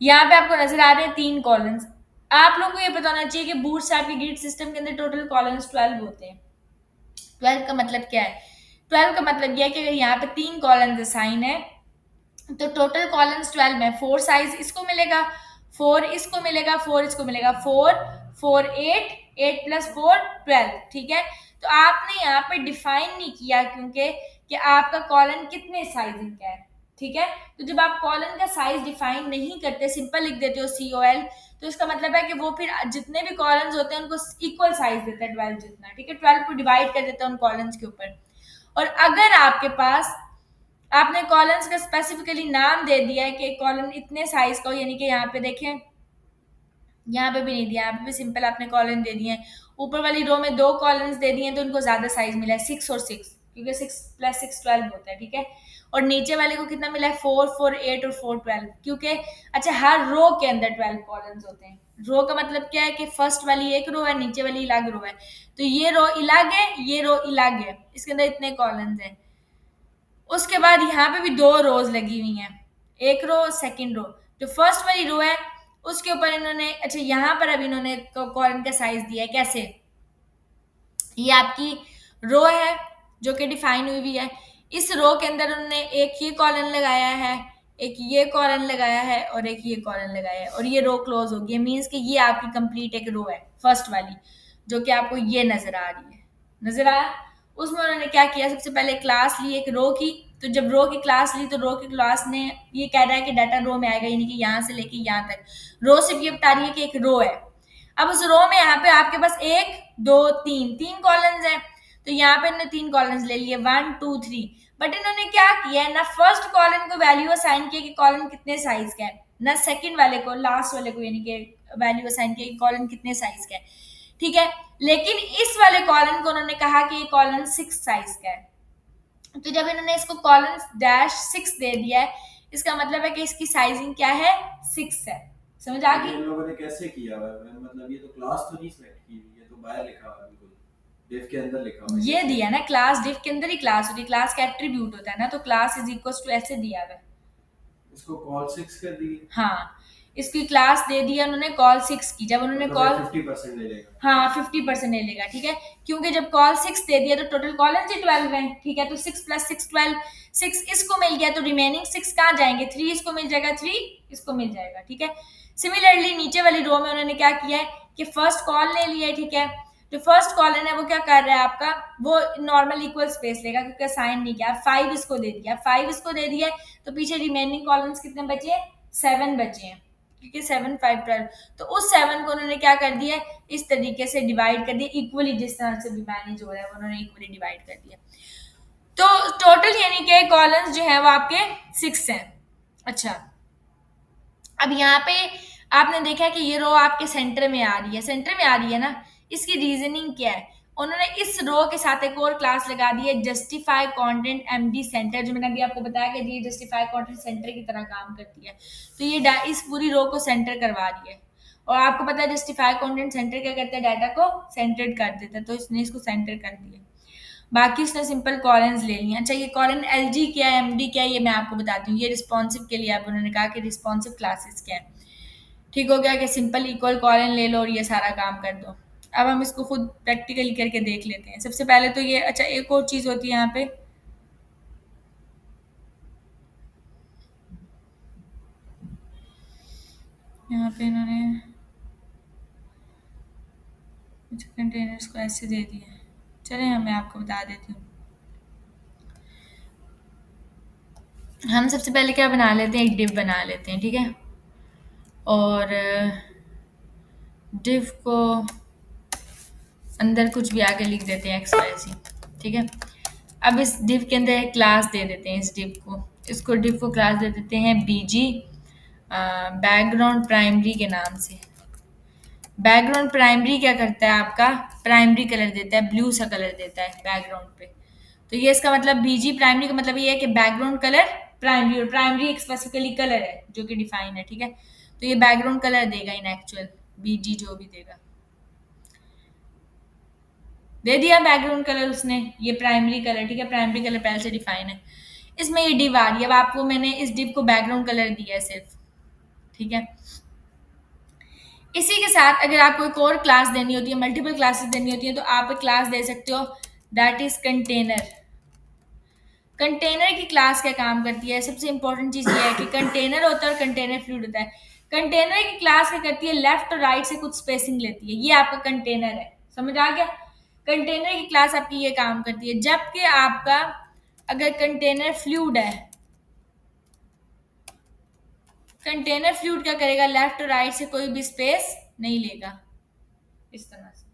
यहाँ पे आपको नजर आ रहे हैं 3 कॉलम्स। आप लोगों को ये पता होना चाहिए कि बूटस्ट्रैप के ग्रिड सिस्टम के अंदर टोटल कॉलम्स 12 होते हैं। 12 का मतलब क्या है? 12 का मतलब यह है कि अगर यहाँ पे 3 कॉलम्स असाइन है तो टोटल कॉलम्स 12 में 4 साइज इसको मिलेगा, 4 इसको मिलेगा, 4 इसको मिलेगा, 4 4 8 8 प्लस 4 12, ठीक है। तो आपने यहाँ पे डिफाइन नहीं किया क्योंकि कि आपका कॉलम कितने साइजिंग का है, ठीक है। तो जब आप कॉलम का साइज डिफाइन नहीं करते, सिंपल लिख देते हो COL, तो इसका मतलब है कि वो फिर जितने भी कॉलम्स होते हैं उनको इक्वल साइज देता है 12 जितना, ठीक है। 12 को डिवाइड कर देता है उन कॉलम्स के ऊपर। और अगर आपके पास आपने कॉलम्स का स्पेसिफिकली नाम दे दिया है कि कॉलम इतने साइज का हो, यानी कि यहाँ पे देखें, यहाँ पे भी नहीं दिया, यहाँ पे भी सिंपल आपने कॉलम दे दिए हैं। ऊपर वाली रो में 2 कॉलम्स दे दिए हैं तो उनको ज्यादा साइज मिला है, 6 और 6, क्योंकि 6 प्लस 6 12 होता है, ठीक है। और नीचे वाले को कितना मिला है? 4 4 8 और 4 12, क्योंकि अच्छा हर रो के अंदर 12 कॉलम्स होते हैं। रो का मतलब क्या है कि फर्स्ट वाली एक रो है, नीचे वाली अलग रो है, तो ये रो अलग है, ये रो अलग है, इसके अंदर इतने कॉलम्स हैं। उसके बाद यहाँ पे भी 2 रोज लगी हुई हैं, एक रो सेकंड रो। जो फर्स्ट वाली रो है उसके ऊपर इन्होंने अच्छा यहाँ पर अभी इन्होंने कॉलम का साइज दिया है कैसे? ये आपकी रो है जो कि डिफाइन हुई हुई है। इस रो के अंदर उन्होंने एक ये कॉलम लगाया है, एक ये कॉलम लगाया है और एक ये कॉलम लगाया है, और ये रो क्लोज हो गई। मीन्स कि ये आपकी कंप्लीट एक रो है फर्स्ट वाली, जो कि आपको ये नजर आ रही है। नजर आया? उसमें उन्होंने क्या किया, सबसे पहले क्लास ली एक रो की। तो जब रो की क्लास ली तो रो की क्लास ने ये कह रहा है कि डाटा रो में आएगा, यानी कि यहाँ से लेके यहाँ तक। रो सिर्फ ये बता रही है कि एक रो है। अब उस रो में यहाँ पे आपके पास 1 2 3 कॉलम्स हैं, तो यहाँ पे इन्होंने 3 कॉलम्स ले लिए 1 2 3। बट इन्होंने क्या किया है ना, फर्स्ट कॉलम को वैल्यू असाइन किया कि कॉलम कितने साइज का है, ना सेकंड वाले को, लास्ट वाले को, यानी कि वैल्यू असाइन किया कि कॉलन कितने साइज का है, ठीक है। लेकिन इस वाले कॉलन को उन्होंने कहा कि ये कॉलन 6 साइज का है। तो जब इन्होंने इसको कॉलन डैश 6 दे दिया है, इसका मतलब है कि इसकी साइजिंग क्या है, 6 है। समझ आ ये गई? इन लोगों ने कैसे किया हुआ है? मतलब ये तो क्लास तो नहीं सिलेक्ट की हुई, ये तो बाहर लिखा हुआ है, बिल्कुल डिफ के अंदर लिखा हुआ है। ये दिया ना, क्लास डिफ के अंदर ही क्लास होती है, क्लास का एट्रीब्यूट होता है ना, तो क्लास इज इक्वल टू ऐसे दिया हुआ है। इसको कॉल 6 कर दी, हाँ, इसकी क्लास दे दिया उन्होंने कॉल 6 की। जब उन्होंने तो कॉल 50% ले लेगा। हाँ 50% ले लेगा, ठीक है, क्योंकि जब कॉल 6 दे दिया तो टोटल कॉलन ही 12 है, ठीक है। तो 6 प्लस 6 12, 6 इसको मिल गया तो रिमेनिंग 6 कहाँ जाएंगे, 3 इसको मिल जाएगा, 3 इसको मिल जाएगा, ठीक है। सिमिलरली नीचे वाली रो में उन्होंने क्या किया है कि फर्स्ट कॉल ले लिया है, ठीक है। जो फर्स्ट कॉलन है वो क्या कर रहा है आपका, वो नॉर्मल इक्वल स्पेस लेगा क्योंकि असाइन नहीं किया, 5 इसको दे दिया, 5 इसको दे दिया, तो पीछे रिमेनिंग कॉलम्स कितने बचे, 7 बचे हैं, क्योंकि 7 5 12। तो उस 7 को उन्होंने क्या कर दिया, इस तरीके से डिवाइड कर दिया इक्वली, जिस तरह से भी मैनेज हो रहा है वो उन्होंने इक्वली डिवाइड कर दिया। तो टोटल यानी कि कॉलम्स जो है वो आपके 6 हैं। अच्छा, अब यहाँ पे आपने देखा कि ये रो आपके सेंटर में आ रही है, सेंटर में आ रही है ना, इसकी रीजनिंग क्या है, उन्होंने इस रो के साथ एक और क्लास लगा दी है जस्टिफाई कंटेंट एमडी सेंटर, जो मैंने अभी आपको बताया कि ये जस्टिफाई कंटेंट सेंटर की तरह काम करती है। तो ये इस पूरी रो को सेंटर करवा रही है, और आपको पता है जस्टिफाई कंटेंट सेंटर क्या करता है, डाटा को सेंटर्ड कर देता है, तो इसने इसको सेंटर कर दिया। बाकी उसने सिंपल कॉलन्स ले लिया। अच्छा, ये कॉलन एलजी क्या है, एमडी क्या है, ये मैं आपको बताती हूँ। ये रिस्पॉन्सिव के लिए आप उन्होंने कहा कि रिस्पॉन्सिव क्लासेस क्या है, ठीक हो गया कि सिंपल इक्वल कॉलन ले लो और ये सारा काम कर दो। अब हम इसको खुद प्रैक्टिकली करके देख लेते हैं। सबसे पहले तो ये, अच्छा एक और चीज़ होती है यहाँ पे, यहाँ पे इन्होंने कंटेनर्स को ऐसे दे दिए। चलिए मैं आपको बता देती हूँ। हम सबसे पहले क्या बना लेते हैं, एक डिव बना लेते हैं, ठीक है। और डिव को अंदर कुछ भी आगे लिख देते हैं एक्स वाई ज़ेड, ठीक है। अब इस डिव के अंदर एक क्लास दे देते हैं, इस डिव को, इसको डिव को क्लास दे देते हैं बीजी बैकग्राउंड प्राइमरी के नाम से। बैकग्राउंड प्राइमरी क्या करता है आपका, प्राइमरी कलर देता है, ब्लू सा कलर देता है बैकग्राउंड पे। तो ये इसका मतलब बीजी प्राइमरी का मतलब ये है कि बैकग्राउंड कलर प्राइमरी, और प्राइमरी एक स्पेसिफिकली कलर है जो कि डिफाइन है, ठीक है। तो ये बैकग्राउंड कलर देगा इन एक्चुअल, बीजी जो भी देगा, दे दिया बैकग्राउंड कलर उसने, ये प्राइमरी कलर, ठीक है, प्राइमरी कलर पहले से डिफाइन है। इसमें ये डिव आ रही है, अब आपको मैंने इस डिव को बैकग्राउंड कलर दिया है सिर्फ, ठीक है। इसी के साथ अगर आपको एक और क्लास देनी होती है, मल्टीपल क्लासेस देनी होती है, तो आप एक क्लास दे सकते हो, दैट इज कंटेनर। कंटेनर की क्लास क्या काम करती है, सबसे इंपॉर्टेंट चीज ये है कि कंटेनर होता है और कंटेनर फ्लूइड होता है। कंटेनर की क्लास क्या करती है, लेफ्ट और राइट से कुछ स्पेसिंग लेती है, ये आपका कंटेनर है, समझ आ गया। कंटेनर की क्लास आपकी ये काम करती है, जबकि आपका अगर कंटेनर फ्लूइड है, कंटेनर फ्लूइड क्या करेगा, लेफ्ट और राइट से कोई भी स्पेस नहीं लेगा, इस तरह से।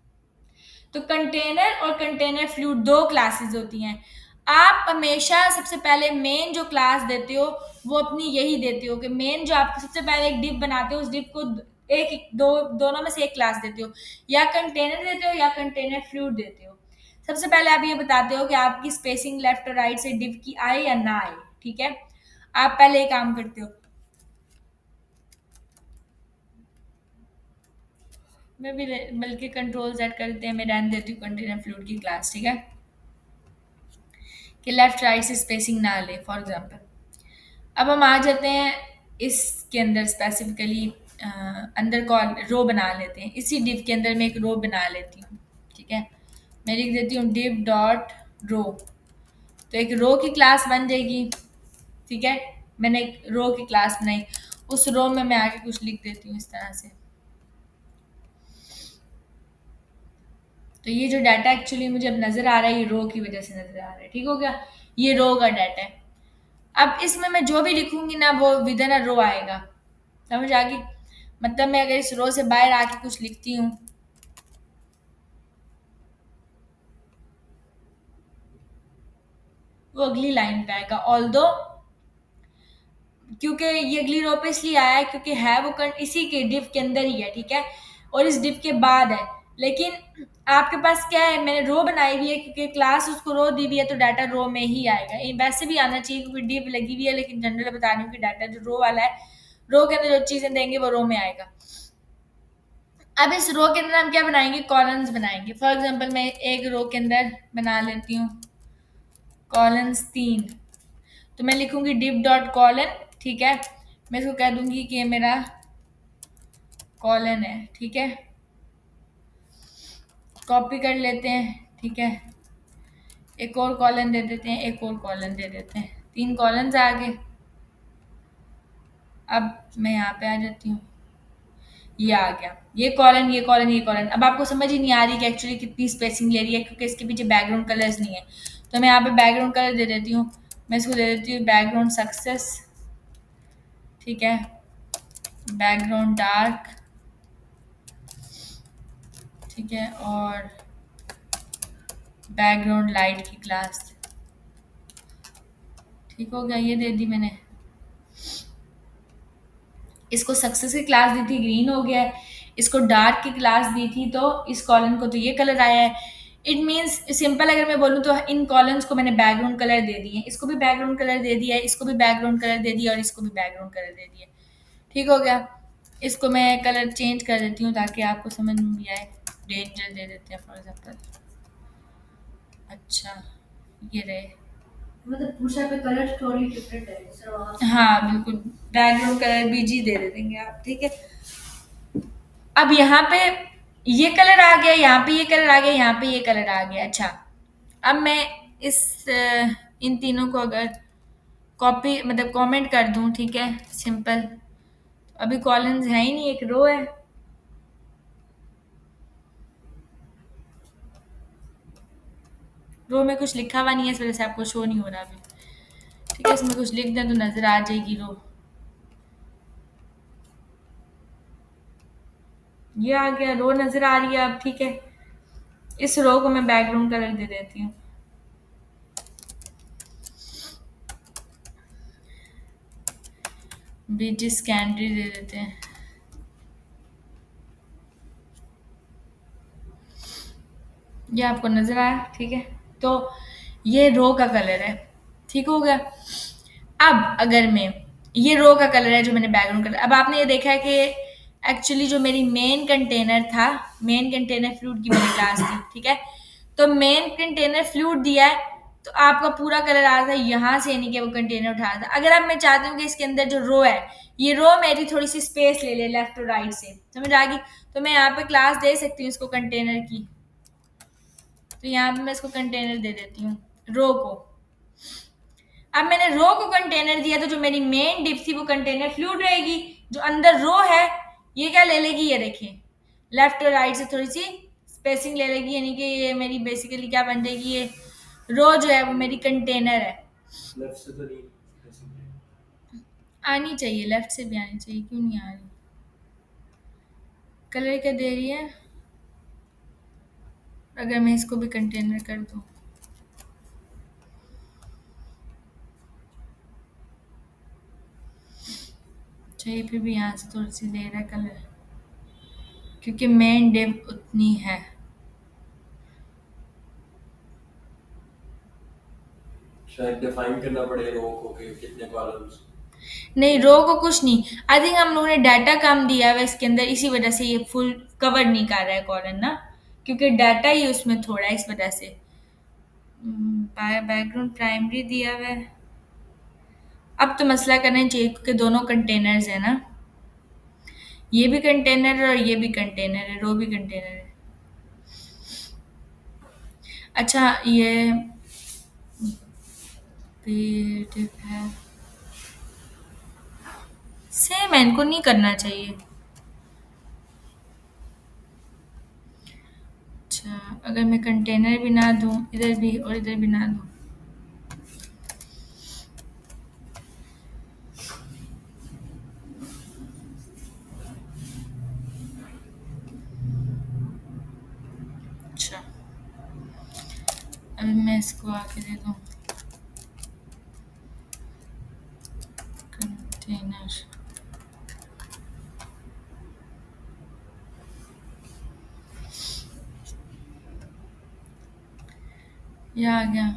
तो कंटेनर और कंटेनर फ्लूइड दो क्लासेस होती हैं। आप हमेशा सबसे पहले मेन जो क्लास देते हो वो अपनी यही देते हो कि मेन जो आप सबसे पहले एक डिव बनाते हो, उस डिव को एक दो दोनों में से एक क्लास देते हो, या कंटेनर देते हो या कंटेनर फ्लूइड देते हो। सबसे पहले आप ये बताते हो कि आपकी स्पेसिंग लेफ्ट और राइट से डिव की आए या ना आए, ठीक है। आप पहले ये काम करते हो। मैं भी बल्कि कंट्रोल सेट कर देते हैं, मैं रहने देती हूँ कंटेनर फ्लूइड की क्लास, ठीक है, कि लेफ्ट राइट से स्पेसिंग ना ले फॉर एग्जांपल। अब हम आ जाते हैं इसके अंदर स्पेसिफिकली, अंदर कॉल रो बना लेते हैं, इसी डिव के अंदर मैं एक रो बना लेती हूँ, ठीक है। मैं लिख देती हूँ डिव डॉट रो, तो एक रो की क्लास बन जाएगी, ठीक है। मैंने एक रो की क्लास बनाई, उस रो में मैं आगे कुछ लिख देती हूँ इस तरह से। तो ये जो डाटा एक्चुअली मुझे अब नजर आ रहा है, ये रो की वजह से नजर आ रहा है, ठीक हो गया, ये रो का डाटा है। अब इसमें मैं जो भी लिखूंगी ना वो विद इन अ रो आएगा, समझ आ गई। मतलब मैं अगर इस रो से बाहर आके कुछ लिखती हूँ, वो अगली लाइन पे आएगा। ऑल्दो क्योंकि ये अगली रो पे इसलिए आया है क्योंकि है वो इसी के डिव के अंदर ही है, ठीक है, और इस डिव के बाद है। लेकिन आपके पास क्या है, मैंने रो बनाई हुई है क्योंकि क्लास उसको रो दी हुई है, तो डाटा रो में ही आएगा। ये वैसे भी आना चाहिए क्योंकि डिव लगी हुई है, लेकिन जनरल बता रही हूँ कि डाटा जो रो वाला है, रो के अंदर जो चीजें देंगे वो रो में आएगा। अब इस रो के अंदर हम क्या बनाएंगे, कॉलम्स बनाएंगे। फॉर एग्जाम्पल मैं एक रो के अंदर बना लेती हूँ कॉलम्स 3, तो मैं लिखूंगी डिव डॉट कॉलन, ठीक है, मैं इसको कह दूंगी कि ये मेरा कॉलन है, ठीक है, कॉपी कर लेते हैं, ठीक है, एक और कॉलन दे देते हैं, एक और कॉलन दे देते हैं, 3 कॉलम्स आ गए। अब मैं यहाँ पे आ जाती हूँ, ये आ गया, ये कॉलन, ये कॉलन, ये कॉलन। अब आपको समझ ही नहीं आ रही कि एक्चुअली कितनी स्पेसिंग ले रही है, क्योंकि इसके पीछे बैकग्राउंड कलर्स नहीं है। तो मैं यहाँ पे बैकग्राउंड कलर दे देती हूँ, मैं इसको दे देती हूँ बैकग्राउंड सक्सेस, ठीक है, बैकग्राउंड डार्क, ठीक है, और बैकग्राउंड लाइट की क्लास, ठीक हो गया, ये दे दी मैंने। इसको सक्सेस की क्लास दी थी, ग्रीन हो गया है। इसको डार्क की क्लास दी थी, तो इस कॉलम को तो ये कलर आया है। इट मीन्स सिंपल अगर मैं बोलूँ तो इन कॉलम्स को मैंने बैकग्राउंड कलर दे दिए, इसको भी बैकग्राउंड कलर दे दिया है, इसको भी बैकग्राउंड कलर दे दिया, और इसको भी बैकग्राउंड कलर दे दिया। ठीक हो गया। इसको मैं कलर चेंज कर देती हूँ ताकि आपको समझ में भी आए। डेंजर दे देते हैं फॉर एग्जाम्पल। अच्छा, ये रहे। मतलब पूछा पे कलर थोड़ी डिफरेंट है सर वहाँ हाँ बिल्कुल, बैकग्राउंड कलर बीजी दे देंगे आप, ठीक है। अब यहाँ पे ये कलर आ गया, यहाँ पे ये कलर आ गया, यहाँ पे ये कलर आ गया। अच्छा, अब मैं इन तीनों को अगर कॉपी मतलब कमेंट कर दूं, ठीक है, सिंपल। अभी कॉलम्स है ही नहीं, एक रो है। रो में कुछ लिखा हुआ नहीं है, इस वजह से आपको शो नहीं हो रहा अभी, ठीक है। इसमें कुछ लिख दें तो नजर आ जाएगी रो। ये आ गया, रो नजर आ रही है अब, ठीक है। इस रो को मैं बैकग्राउंड कलर दे देती हूँ। बीटी स्कैंड्री दे देते हैं। ये आपको नजर आया, ठीक है। तो ये रो का कलर है, ठीक हो गया। अब अगर मैं ये रो का कलर है जो मैंने बैकग्राउंड कलर, अब आपने ये देखा है कि एक्चुअली जो मेरी मेन कंटेनर था, मेन कंटेनर फ्लूइड की मेरी क्लास थी, ठीक है। तो मेन कंटेनर फ्लूइड दिया है, तो आपका पूरा कलर आ रहा था यहाँ से, यानी कि वो कंटेनर उठा था। अगर अब मैं चाहती हूँ कि इसके अंदर जो रो है, ये रो मेरी थोड़ी सी स्पेस ले ले लेफ्ट और राइट से, समझ आ गई, तो मैं यहाँ पे क्लास दे सकती हूँ इसको कंटेनर की। तो यहाँ पे मैं इसको कंटेनर दे देती हूँ, रो को। अब मैंने रो को कंटेनर दिया, तो जो मेरी मेन डिप थी वो कंटेनर फ्लूइड रहेगी। जो अंदर रो है ये क्या ले लेगी, ये देखें, लेफ्ट और राइट से थोड़ी सी स्पेसिंग ले लेगी, यानी कि ये मेरी बेसिकली क्या बन जाएगी, ये रो जो है वो मेरी कंटेनर है। लेफ्ट से तो नहीं ऐसे। आनी चाहिए, लेफ्ट से भी आनी चाहिए, क्यों नहीं आ रही। कलर क्या दे रही है, अगर मैं इसको भी कंटेनर कर दूं, चाहिए, फिर भी यहाँ से थोड़ी सी दे रहा है कलर, क्योंकि मेन डिव उतनी है। शायद डिफाइन करना पड़े रो को कि कितने कॉलम्स। नहीं, रो को कुछ नहीं, आई थिंक हम लोगों ने डाटा कम दिया हुआ है इसके अंदर, इसी वजह से ये फुल कवर नहीं कर रहा है कॉलम ना, क्योंकि डाटा ही उसमें थोड़ा है, इस वजह से। बैकग्राउंड प्राइमरी दिया हुआ है। अब तो मसला करना चाहिए क्योंकि दोनों कंटेनर्स है ना, ये भी कंटेनर है और ये भी कंटेनर है, रो भी कंटेनर है। अच्छा, ये है सेम है, इनको नहीं करना चाहिए। अच्छा, अगर मैं कंटेनर भी ना दूं, इधर भी और इधर भी ना दूं, अच्छा, अभी मैं इसको आके दे दूं कंटेनर। थिनर ये आ गया।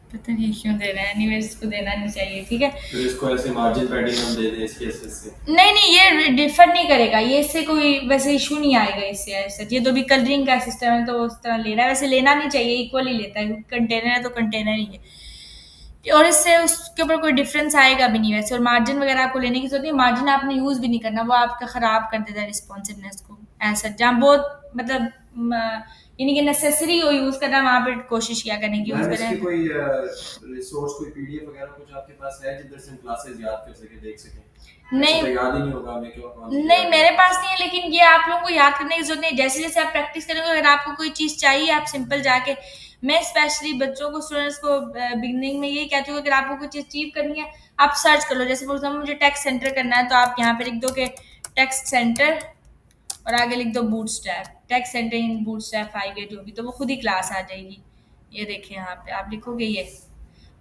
पता नहीं क्यों दे रहा है, एनीवेज इसको देना नहीं चाहिए, ठीक है। फिर इसको ऐसे मार्जिन पैडिंग हम दे दें इसके ऐसे से। नहीं ये डिफर नहीं करेगा, ये इससे कोई वैसे इशू नहीं आएगा इससे ऐसा। ये तो भी कलरिंग का सिस्टम है तो उस तरह ले रहा है, वैसे लेना नहीं चाहिए, इक्वली लेता है, कंटेनर है तो कंटेनर ही है। और इससे उसके ऊपर कोई डिफरेंस आएगा भी नहीं वैसे। और मार्जिन वगैरह आपको लेने की जरूरत नहीं, मार्जिन आपने यूज भी नहीं करना, वो आपका खराब कर देता है रिस्पॉन्सिवनेस को। ऐसा जहाँ बहुत मतलब यानी कि नेसेसरी हो यूज करना, वहां पर कोशिश किया करने की यूज मैम इसकी करें। कोई रिसोर्स, कोई पीडीएफ वगैरह कुछ आपके पास है जिधर से हम क्लासेस याद कर सके, देख सके? नहीं ऐसे तो याद ही नहीं होगा हमें क्यों कौन सी नहीं याद मेरे है। पास नहीं है, लेकिन ये आप लोगों को याद करने की जरूरत नहीं है। जैसे जैसे आप प्रैक्टिस करेंगे, अगर आपको कोई चीज चाहिए आप सिंपल जाके, मैं स्पेशली बच्चों को, स्टूडेंट्स को बिगनिंग में यही कहती हूँ, अगर आपको कोई चीज अचीव करनी है आप सर्च कर लो। जैसे फॉर एग्जाम्पल मुझे टेक्स्ट सेंटर करना है, तो आप यहाँ पे लिख दो कि टेक्स्ट सेंटर और आगे लिख दो बूटस्ट्रैप, टेक्स्ट सेंटर इन बूटस्ट्रैप 5 जो भी, तो वो खुद ही क्लास आ जाएगी। ये देखिए यहाँ पे आप लिखोगे ये,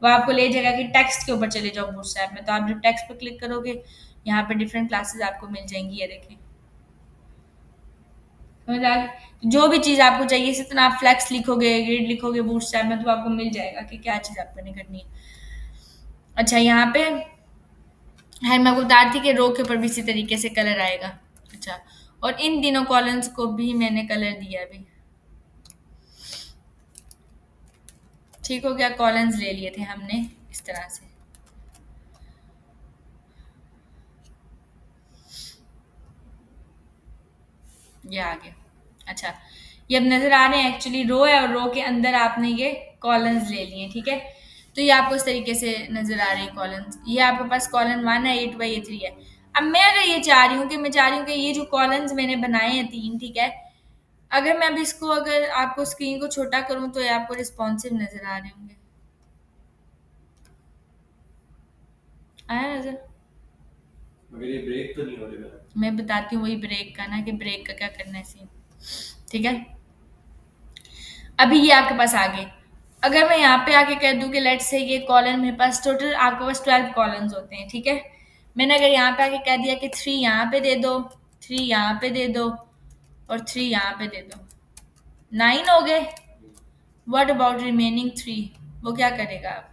वो आपको ले जाएगा कि टेक्स्ट के ऊपर चले जाओ बूटस्ट्रैप में, तो आप जब टेक्स्ट पर क्लिक करोगे यहाँ पे डिफरेंट क्लासेस आपको मिल जाएंगी। ये देखें, समझ आ गई? जो भी चीज आपको चाहिए, इसी तरह आप फ्लेक्स लिखोगे, ग्रिड लिखोगे बूटस्ट्रैप में, तो आपको मिल जाएगा कि क्या चीज आपको नहीं करनी है। अच्छा यहाँ पे है, मैं आपको बता रही थी कि रो के ऊपर भी इसी तरीके से कलर आएगा। अच्छा, और इन तीनों कॉलम्स को भी मैंने कलर दिया अभी, ठीक हो गया। कॉलम्स ले लिए थे हमने इस तरह से। ये आ गया। अच्छा, ये अब नजर आ रहे हैं, एक्चुअली रो है और रो के अंदर आपने ये कॉलम्स ले लिए, ठीक है। तो ये आपको इस तरीके से नजर आ रही है कॉलम्स। ये आपके पास कॉलम 1 है, 8 बाई 3 है। अब मैं अगर ये चाह रही हूँ कि मैं चाह रही हूँ कि ये जो कॉलम्स मैंने बनाए हैं 3, ठीक है, अगर मैं अब इसको, अगर आपको स्क्रीन को छोटा करूँ तो ये आपको रिस्पॉन्सिव नजर आ रहे होंगे। आया नजर? मगर ये ब्रेक तो नहीं हो रही मैम। मैं बताती हूँ वही ब्रेक का ना, कि ब्रेक का क्या करना है सीन, ठीक है। अभी ये आपके पास आ गए। अगर मैं यहाँ पे आके कह दूं कि लेट्स से ये कॉलम मेरे पास टोटल आपके पास 12 कॉलम्स होते हैं, ठीक है। मैंने अगर यहाँ पे आके कह दिया कि 3 यहाँ पे दे दो, 3 यहाँ पे दे दो और 3 यहाँ पे दे दो, 9 हो गए। What about remaining 3? वो क्या करेगा आप?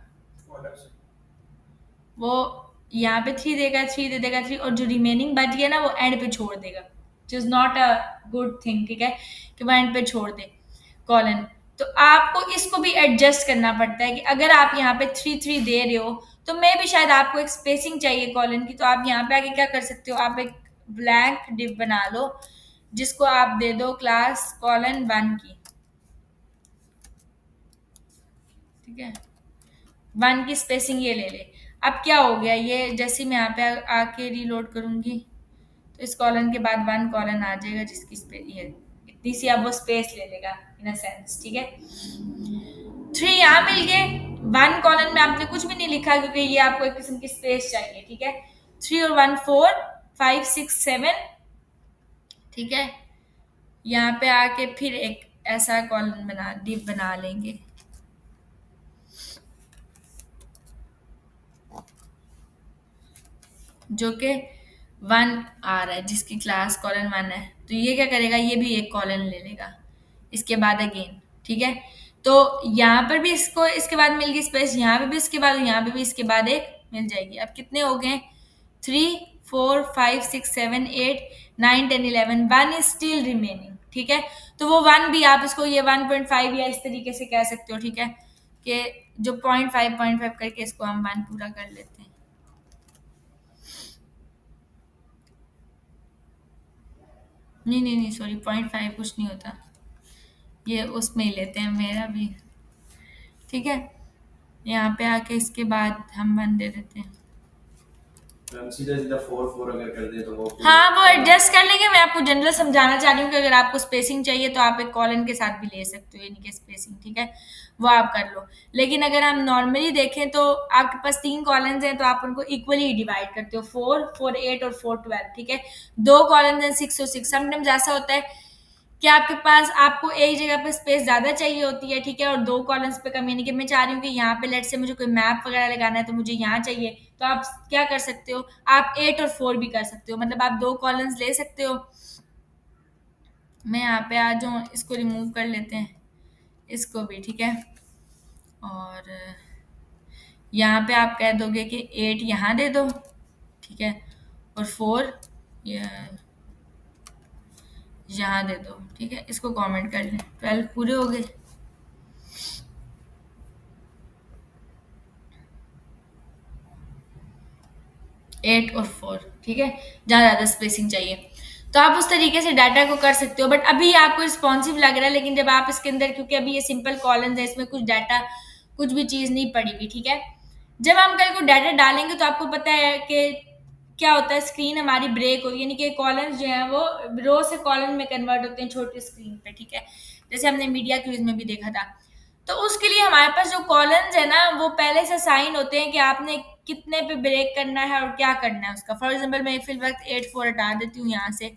वो यहाँ पे 3 देगा, 3 दे देगा 3, और जो रिमेनिंग बच गया ना वो एंड पे छोड़ देगा, which is not a good thing, ठीक है, कि वो एंड पे छोड़ दे कॉलन। तो आपको इसको भी एडजस्ट करना पड़ता है कि अगर आप यहाँ पे 3 3 दे रहे हो, तो मैं भी शायद आपको एक स्पेसिंग चाहिए कॉलन की, तो आप यहाँ पे आके क्या कर सकते हो, आप एक ब्लैंक डिव बना लो जिसको आप दे दो क्लास कॉलन 1 की, ठीक है। 1 की स्पेसिंग ये ले ले। अब क्या हो गया, ये जैसे मैं यहाँ पे आके रीलोड करूंगी तो इस कॉलन के बाद 1 कॉलन आ जाएगा जिसकी ये इतनी सी अब वो स्पेस ले लेगा इन अ सेंस, ठीक है। 3 यहाँ मिल गए, 1 कॉलन में आपने कुछ भी नहीं लिखा क्योंकि ये आपको एक किस्म की स्पेस चाहिए, ठीक है। 3 और 1 4 5 6 7, ठीक है। यहाँ पे आके फिर एक ऐसा कॉलन बना डिव बना लेंगे जो कि 1 आ रहा है, जिसकी क्लास कॉलन 1 है। तो ये क्या करेगा, ये भी एक कॉलन ले लेगा इसके बाद अगेन, ठीक है। तो यहाँ पर भी इसको इसके बाद मिल गई स्पेस, यहाँ पे भी इसके बाद, यहाँ पे भी इसके बाद एक मिल जाएगी। अब कितने हो गए, 3 4 5 6 7 8 9 10 11, 1 इज स्टिल रिमेनिंग, ठीक है। तो वो 1 भी आप इसको ये 1.5 या इस तरीके से कह सकते हो, ठीक है, कि जो 0.5 करके इसको हम 1 पूरा कर लेते हैं। नहीं सॉरी, 0.5 कुछ नहीं होता, ये उसमें ही लेते हैं मेरा भी, ठीक है। यहाँ पे आके इसके बाद हम 1 दे देते हैं। मैम सीधा सीधा 4 4 अगर कर दे तो वो हाँ, वो एडजस्ट कर लेंगे। मैं आपको जनरल समझाना चाह रही हूँ कि अगर आपको स्पेसिंग चाहिए तो आप एक कॉलन के साथ भी ले सकते हो, यानी कि स्पेसिंग, ठीक है, वो आप कर लो। लेकिन अगर हम नॉर्मली देखें तो आपके पास 3 कॉलम्स हैं तो आप उनको इक्वली डिवाइड करते हो, 4 4 8 और 4 12, ठीक है। 2 कॉलम्स हैं 6 और 6। समटाइम्स ऐसा होता है कि आपके पास आपको एक जगह पे स्पेस ज़्यादा चाहिए होती है, ठीक है, और 2 कॉलम्स पे कम, यानी कि मैं चाह रही हूँ कि यहाँ पे लेट्स से मुझे कोई मैप वगैरह लगाना है तो मुझे यहाँ चाहिए, तो आप क्या कर सकते हो, आप 8 और 4 भी कर सकते हो, मतलब आप 2 कॉलम्स ले सकते हो। मैं यहाँ पे आ जाऊँ, इसको रिमूव कर लेते हैं, इसको भी, ठीक है। और यहाँ पे आप कह दोगे कि 8 यहाँ दे दो, ठीक है, और 4 यहाँ दे दो, ठीक है। इसको कमेंट कर लें, 12 पूरे हो गए। 8 और 4, ठीक है, जहाँ ज़्यादा स्पेसिंग चाहिए तो आप उस तरीके से डाटा को कर सकते हो। बट अभी आपको रिस्पॉन्सिव लग रहा है, लेकिन जब आप इसके अंदर, क्योंकि अभी ये सिंपल कॉलम्स है, इसमें कुछ डाटा, कुछ भी चीज़ नहीं पड़ी हुई, ठीक है। जब हम कल को डाटा डालेंगे तो आपको पता है कि क्या होता है, स्क्रीन हमारी ब्रेक होती है, यानी कि कॉलम्स जो हैं वो रो से कॉलम में कन्वर्ट होते हैं छोटी स्क्रीन पे, ठीक है, जैसे हमने मीडिया क्विज में भी देखा था। तो उसके लिए हमारे पास जो कॉलम्स है ना वो पहले से साइन होते हैं कि आपने कितने पे ब्रेक करना है और क्या करना है उसका। फॉर एग्जांपल मैं फिल वक्त 8 4 हटा देती हूँ यहाँ से,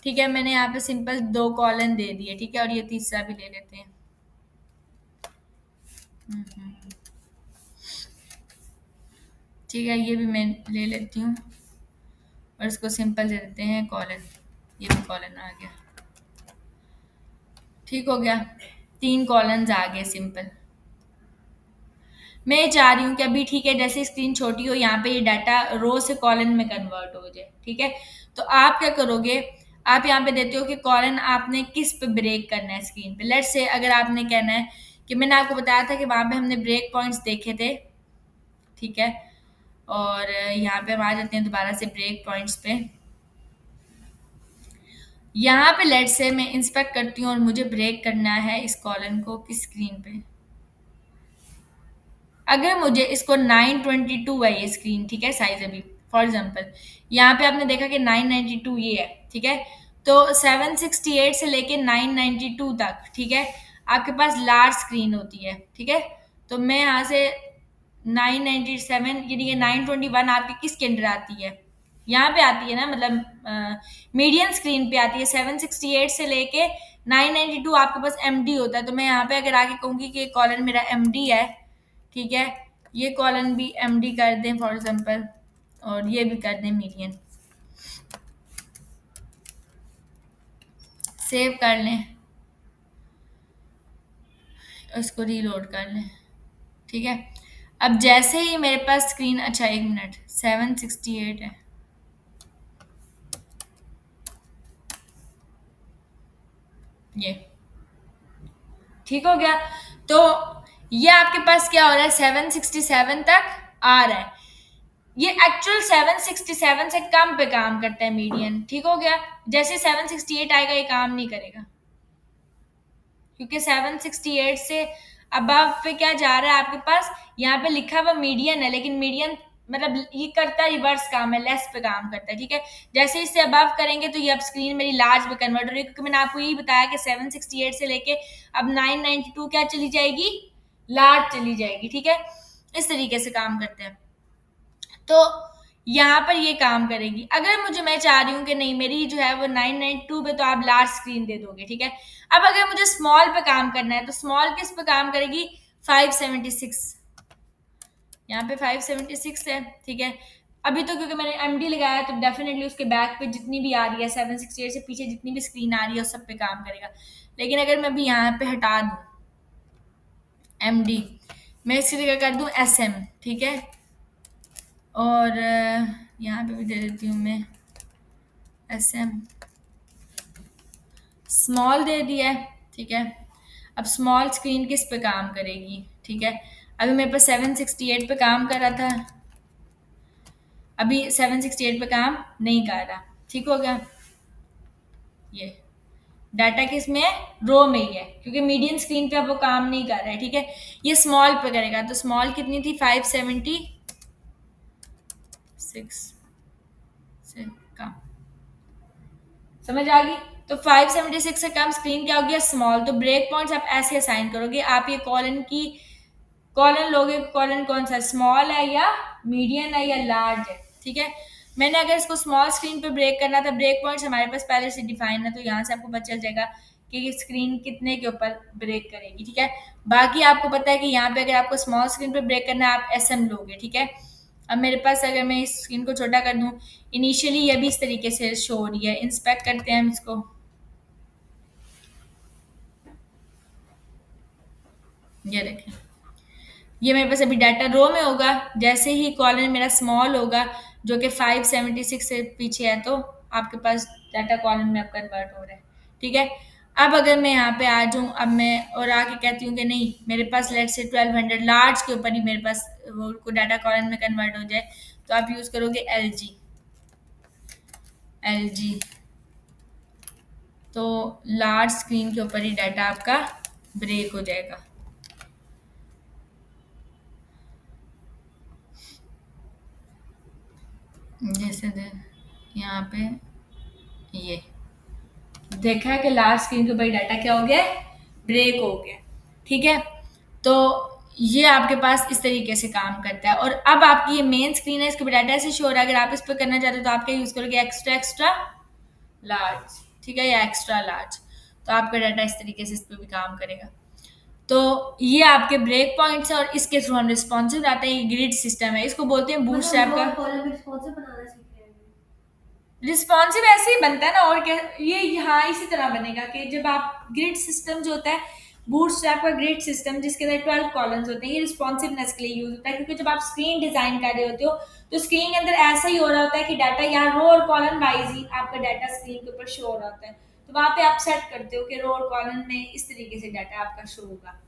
ठीक है। मैंने यहाँ पे सिंपल 2 कॉलम दे दिए, ठीक है, और ये तीसरा भी ले लेते हैं। ठीक है, ये भी मैं ले लेती हूँ और इसको सिंपल दे देते हैं कॉलन, ये भी कॉलन आ गया, ठीक हो गया। 3 कॉलम्स आ गए सिंपल। मैं चाह रही हूँ कि अभी, ठीक है, जैसे स्क्रीन छोटी हो यहाँ पे ये डाटा रो से कॉलन में कन्वर्ट हो जाए, ठीक है। तो आप क्या करोगे, आप यहाँ पे देते हो कि कॉलन आपने किस पे ब्रेक करना है स्क्रीन पे। लेट्स से अगर आपने कहना है कि मैंने आपको बताया था कि वहाँ पे हमने ब्रेक पॉइंट्स देखे थे, ठीक है, और यहाँ पे हम आ जाते हैं दोबारा से ब्रेक पॉइंट्स पे। यहाँ पे लेट्स से मैं इंस्पेक्ट करती हूँ और मुझे ब्रेक करना है इस कॉलन को किस स्क्रीन पे। अगर मुझे इसको 922 है ये स्क्रीन, ठीक है, साइज अभी फॉर एग्जांपल यहाँ पे आपने देखा कि 992 ये है, ठीक है। तो 768 से लेके 992 तक, ठीक है, आपके पास लार्ज स्क्रीन होती है, ठीक है। तो मैं यहाँ से 997, यानी कि 921 आपकी किसके अंडर आती है, यहाँ पे आती है ना, मतलब मीडियम स्क्रीन पे आती है। 768 से लेके 992 आपके पास एमडी होता है। तो मैं यहाँ पे अगर आगे कहूँगी कि कॉलम मेरा एमडी है, ठीक है, ये कॉलम भी एमडी कर दें फॉर एग्जांपल, और ये भी कर दें मीडियन, सेव कर लें, इसको रीलोड कर लें, ठीक है। अब जैसे ही मेरे पास स्क्रीन, अच्छा 1 मिनट, 768 है, ये ठीक हो गया। तो ये आपके पास क्या हो रहा है, 767 तक आ रहा है। ये एक्चुअल 767 से कम पे काम करता है मीडियन, ठीक हो गया। जैसे 768 आएगा ये काम नहीं करेगा, क्योंकि 768 से अबव पे क्या जा रहा है आपके पास, यहाँ पे लिखा हुआ मीडियन है, लेकिन मीडियन मतलब ये करता रिवर्स काम है, लेस पे काम करता है, ठीक है। जैसे इससे अबव करेंगे तो ये अब स्क्रीन मेरी लार्ज पे कन्वर्ट हो रही है, क्योंकि मैंने आपको यही बताया कि 768 से लेके अब 992 क्या चली जाएगी, लार्ज चली जाएगी, ठीक है। इस तरीके से काम करते हैं। तो यहाँ पर ये काम करेगी। अगर मुझे, मैं चाह रही हूँ कि नहीं मेरी जो है वो 992 पे, तो आप लार्ज स्क्रीन दे दोगे, ठीक है। अब अगर मुझे स्मॉल पे काम करना है तो स्मॉल किस पे काम करेगी, 576, यहाँ पे 576 है, ठीक है। अभी तो क्योंकि मैंने एमडी लगाया है तो डेफिनेटली उसके बैक पे जितनी भी आ रही है 768 से पीछे जितनी भी स्क्रीन आ रही है उस सब पे काम करेगा। लेकिन अगर मैं अभी यहाँ पे हटा दूँ एमडी, मैं इसकी जगह कर दूँ एसएम, ठीक है, और यहाँ पे भी दे देती हूँ मैं एसएम, स्मॉल दे दिया है, ठीक है। अब स्मॉल स्क्रीन किस पे काम करेगी, ठीक है। अभी मेरे पास 768 पे काम कर रहा था, अभी 768 पे काम नहीं कर रहा, ठीक हो गया। ये डाटा किस में है, रो में ही है, क्योंकि मीडियम स्क्रीन पे अब वो काम नहीं कर रहा है, ठीक है। ये स्मॉल पे करेगा, तो स्मॉल कितनी थी, 576, से कम, समझ आ गई? तो 576 से कम स्क्रीन क्या हो गया? स्मॉल। तो ब्रेक पॉइंट्स आप ऐसे असाइन करोगे, आप ये कॉलन लोगे, कॉलन कौन सा, स्मॉल है या मीडियम है या लार्ज है, ठीक है। मैंने अगर इसको स्मॉल स्क्रीन पे ब्रेक करना था, ब्रेक पॉइंट्स हमारे पास पहले से डिफाइन है, तो यहाँ से आपको पता चल जाएगा कि ये स्क्रीन कितने के ऊपर ब्रेक करेगी, ठीक है। बाकी आपको पता है कि यहाँ पे अगर आपको स्मॉल स्क्रीन पे ब्रेक करना है, आप SM लोगे, ठीक है। अब मेरे पास अगर मैं इस स्क्रीन को छोटा कर दूं, इनिशियली ये भी इस तरीके से शो हो रही है। इंस्पेक्ट करते हैं हम इसको, ये देखें, ये मेरे पास अभी डाटा रो में होगा। जैसे ही कॉलन मेरा स्मॉल होगा, जो कि 576 से पीछे है, तो आपके पास डाटा कॉलन में अब कन्वर्ट हो रहा है, ठीक है। अब अगर मैं यहाँ पे आ जाऊँ, अब मैं और आके कहती हूँ कि नहीं, मेरे पास लेट से 1200 लार्ज के ऊपर ही मेरे पास वो को डाटा कॉलन में कन्वर्ट हो जाए, तो आप यूज़ करोगे LG। तो लार्ज स्क्रीन के ऊपर ही डाटा आपका ब्रेक हो जाएगा। जैसे यहाँ पे ये देखा है कि लार्ज स्क्रीन के ऊपर डाटा क्या हो गया, ब्रेक हो गया, ठीक है। तो ये आपके पास इस तरीके से काम करता है। और अब आपकी ये मेन स्क्रीन है, इसके ऊपर डाटा ऐसे शो हो रहा है। अगर आप इस पर करना चाहते हो तो आप क्या यूज़ करोगे, एक्स्ट्रा लार्ज, ठीक है, या एक्स्ट्रा लार्ज। तो आपका डाटा इस तरीके से इस पर भी काम करेगा। तो ये आपके ब्रेक पॉइंट्स है, और इसके थ्रू हम रिस्पॉन्सिव आते हैं। ये ग्रिड सिस्टम है, इसको बोलते हैं बूटस्ट्रैप का। कॉलम रिस्पॉन्सिव बनाना सीख रहे हैं। रिस्पॉन्सिव ऐसे ही बनता है ना, और क्या, ये हाँ इसी तरह बनेगा कि जब आप ग्रिड सिस्टम जो होता है, बूटस्ट्रैप का ग्रिड सिस्टम जिसके अंदर 12 कॉलम्स होते हैं, ये रिस्पॉन्सिवनेस के लिए यूज होता है। क्योंकि जब आप स्क्रीन डिजाइन कर रहे होते हो, तो स्क्रीन के अंदर ऐसा ही हो रहा होता है कि डाटा यहाँ रो और कॉलम वाइज ही आपका डाटा स्क्रीन के ऊपर शो हो रहा होता है। तो वहां पे आप सेट करते हो कि रो और कॉलम में इस तरीके से डाटा आपका शो होगा।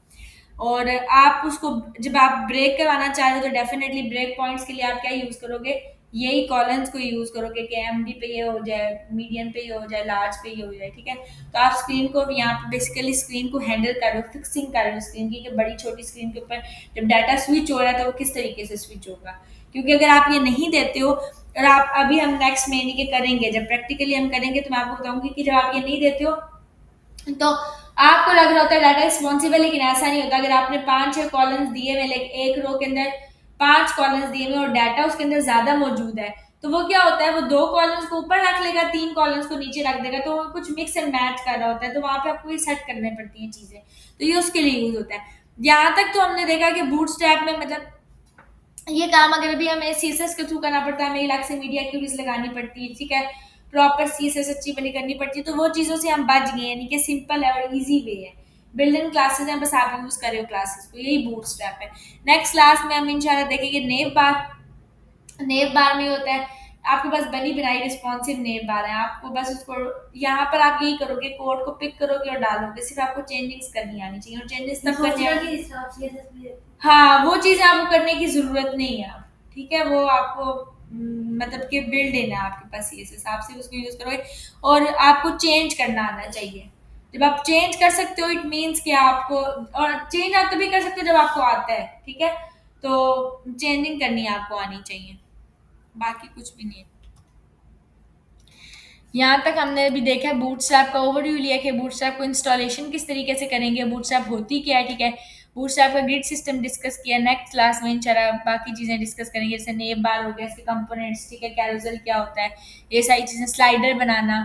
और आप उसको जब आप ब्रेक करवाना चाह रहे हो, तो डेफिनेटली ब्रेक पॉइंट्स के लिए आप क्या यूज करोगे, यही कॉलम्स को यूज करोगे कि MD पे ये हो जाए, मीडियम पे ये हो जाए, लार्ज पे ये हो जाए, ठीक है। तो आप स्क्रीन को यहाँ पे बेसिकली स्क्रीन को हैंडल कर रहे हो, फिक्सिंग कर रहे हो स्क्रीन की, कि बड़ी छोटी स्क्रीन के ऊपर जब डाटा स्विच हो रहा है तो वो किस तरीके से स्विच होगा। क्योंकि अगर आप ये नहीं देते हो, और आप अभी हम नेक्स्ट महीने के करेंगे, जब प्रैक्टिकली हम करेंगे, तो मैं आपको बताऊंगी कि जब आप ये नहीं देते हो, तो आपको लग रहा होता है डाटा रिस्पॉन्सिबल, लेकिन ऐसा नहीं होता। अगर आपने 5-6 कॉलम्स दिए हुए, लाइक एक रो के अंदर 5 कॉलम्स दिए हुए और डाटा उसके अंदर ज्यादा मौजूद है, तो वो क्या होता है, वो 2 कॉलम्स को ऊपर रख लेगा, 3 कॉलम्स को नीचे रख देगा, तो वो कुछ मिक्स एंड मैच कर रहा होता है। तो वहां पे आपको ये सेट करनी पड़ती हैं चीजें, तो ये उसके लिए यूज होता है। यहाँ तक तो हमने देखा कि बूटस्ट्रैप में मतलब ये काम अगर भी हमें CSS के थ्रू करना पड़ता है, हमें अलग से मीडिया क्यूरीज लगानी पड़ती है, ठीक है, प्रॉपर CSS अच्छी बनी करनी पड़ती है, तो वो चीज़ों से हम बच गए, यानी कि सिंपल है और इजी वे है। बिल्डिंग क्लासेस हैं, बस आप यूज कर रहे हो क्लासेस को, यही बूटस्ट्रैप है। नेक्स्ट क्लास में हम इंशाल्लाह देखेंगे नेव बार में होता है, आपके पास बनी बनाई रिस्पॉन्सिव नेव बार है, आपको बस उसको यहाँ पर आप यही करोगे, कोड को पिक करोगे और डालोगे, सिर्फ आपको चेंजिंग्स करनी आनी चाहिए, और चेंजेस तब करने फंक्शनल के हिसाब से हाँ, वो चीज़ें आपको करने की ज़रूरत नहीं है, ठीक है। वो आपको मतलब कि बिल्ड इन है आपके पास, इस हिसाब से उसको यूज़ करोगे। और आपको चेंज करना आना चाहिए। जब आप चेंज कर सकते हो, इट मीन्स कि आपको, और चेंज आप तभी कर सकते हो जब आपको आता है, ठीक है। तो चेंजिंग करनी आपको आनी चाहिए, बाकी कुछ भी नहीं है। यहाँ तक हमने अभी देखा है, बूटस्ट्रैप का ओवरव्यू लिया कि बूटस्ट्रैप को इंस्टॉलेशन किस तरीके से करेंगे, बूटस्ट्रैप होती क्या है, ठीक है। बूटस्ट्रैप का ग्रिड सिस्टम डिस्कस किया। नेक्स्ट क्लास में इंशाल्लाह बाकी चीज़ें डिस्कस करेंगे, जैसे नेव बार हो गया, इसके कंपोनेंट्स, ठीक है, कैरोसेल क्या होता है, ये सारी चीज़ें, स्लाइडर बनाना,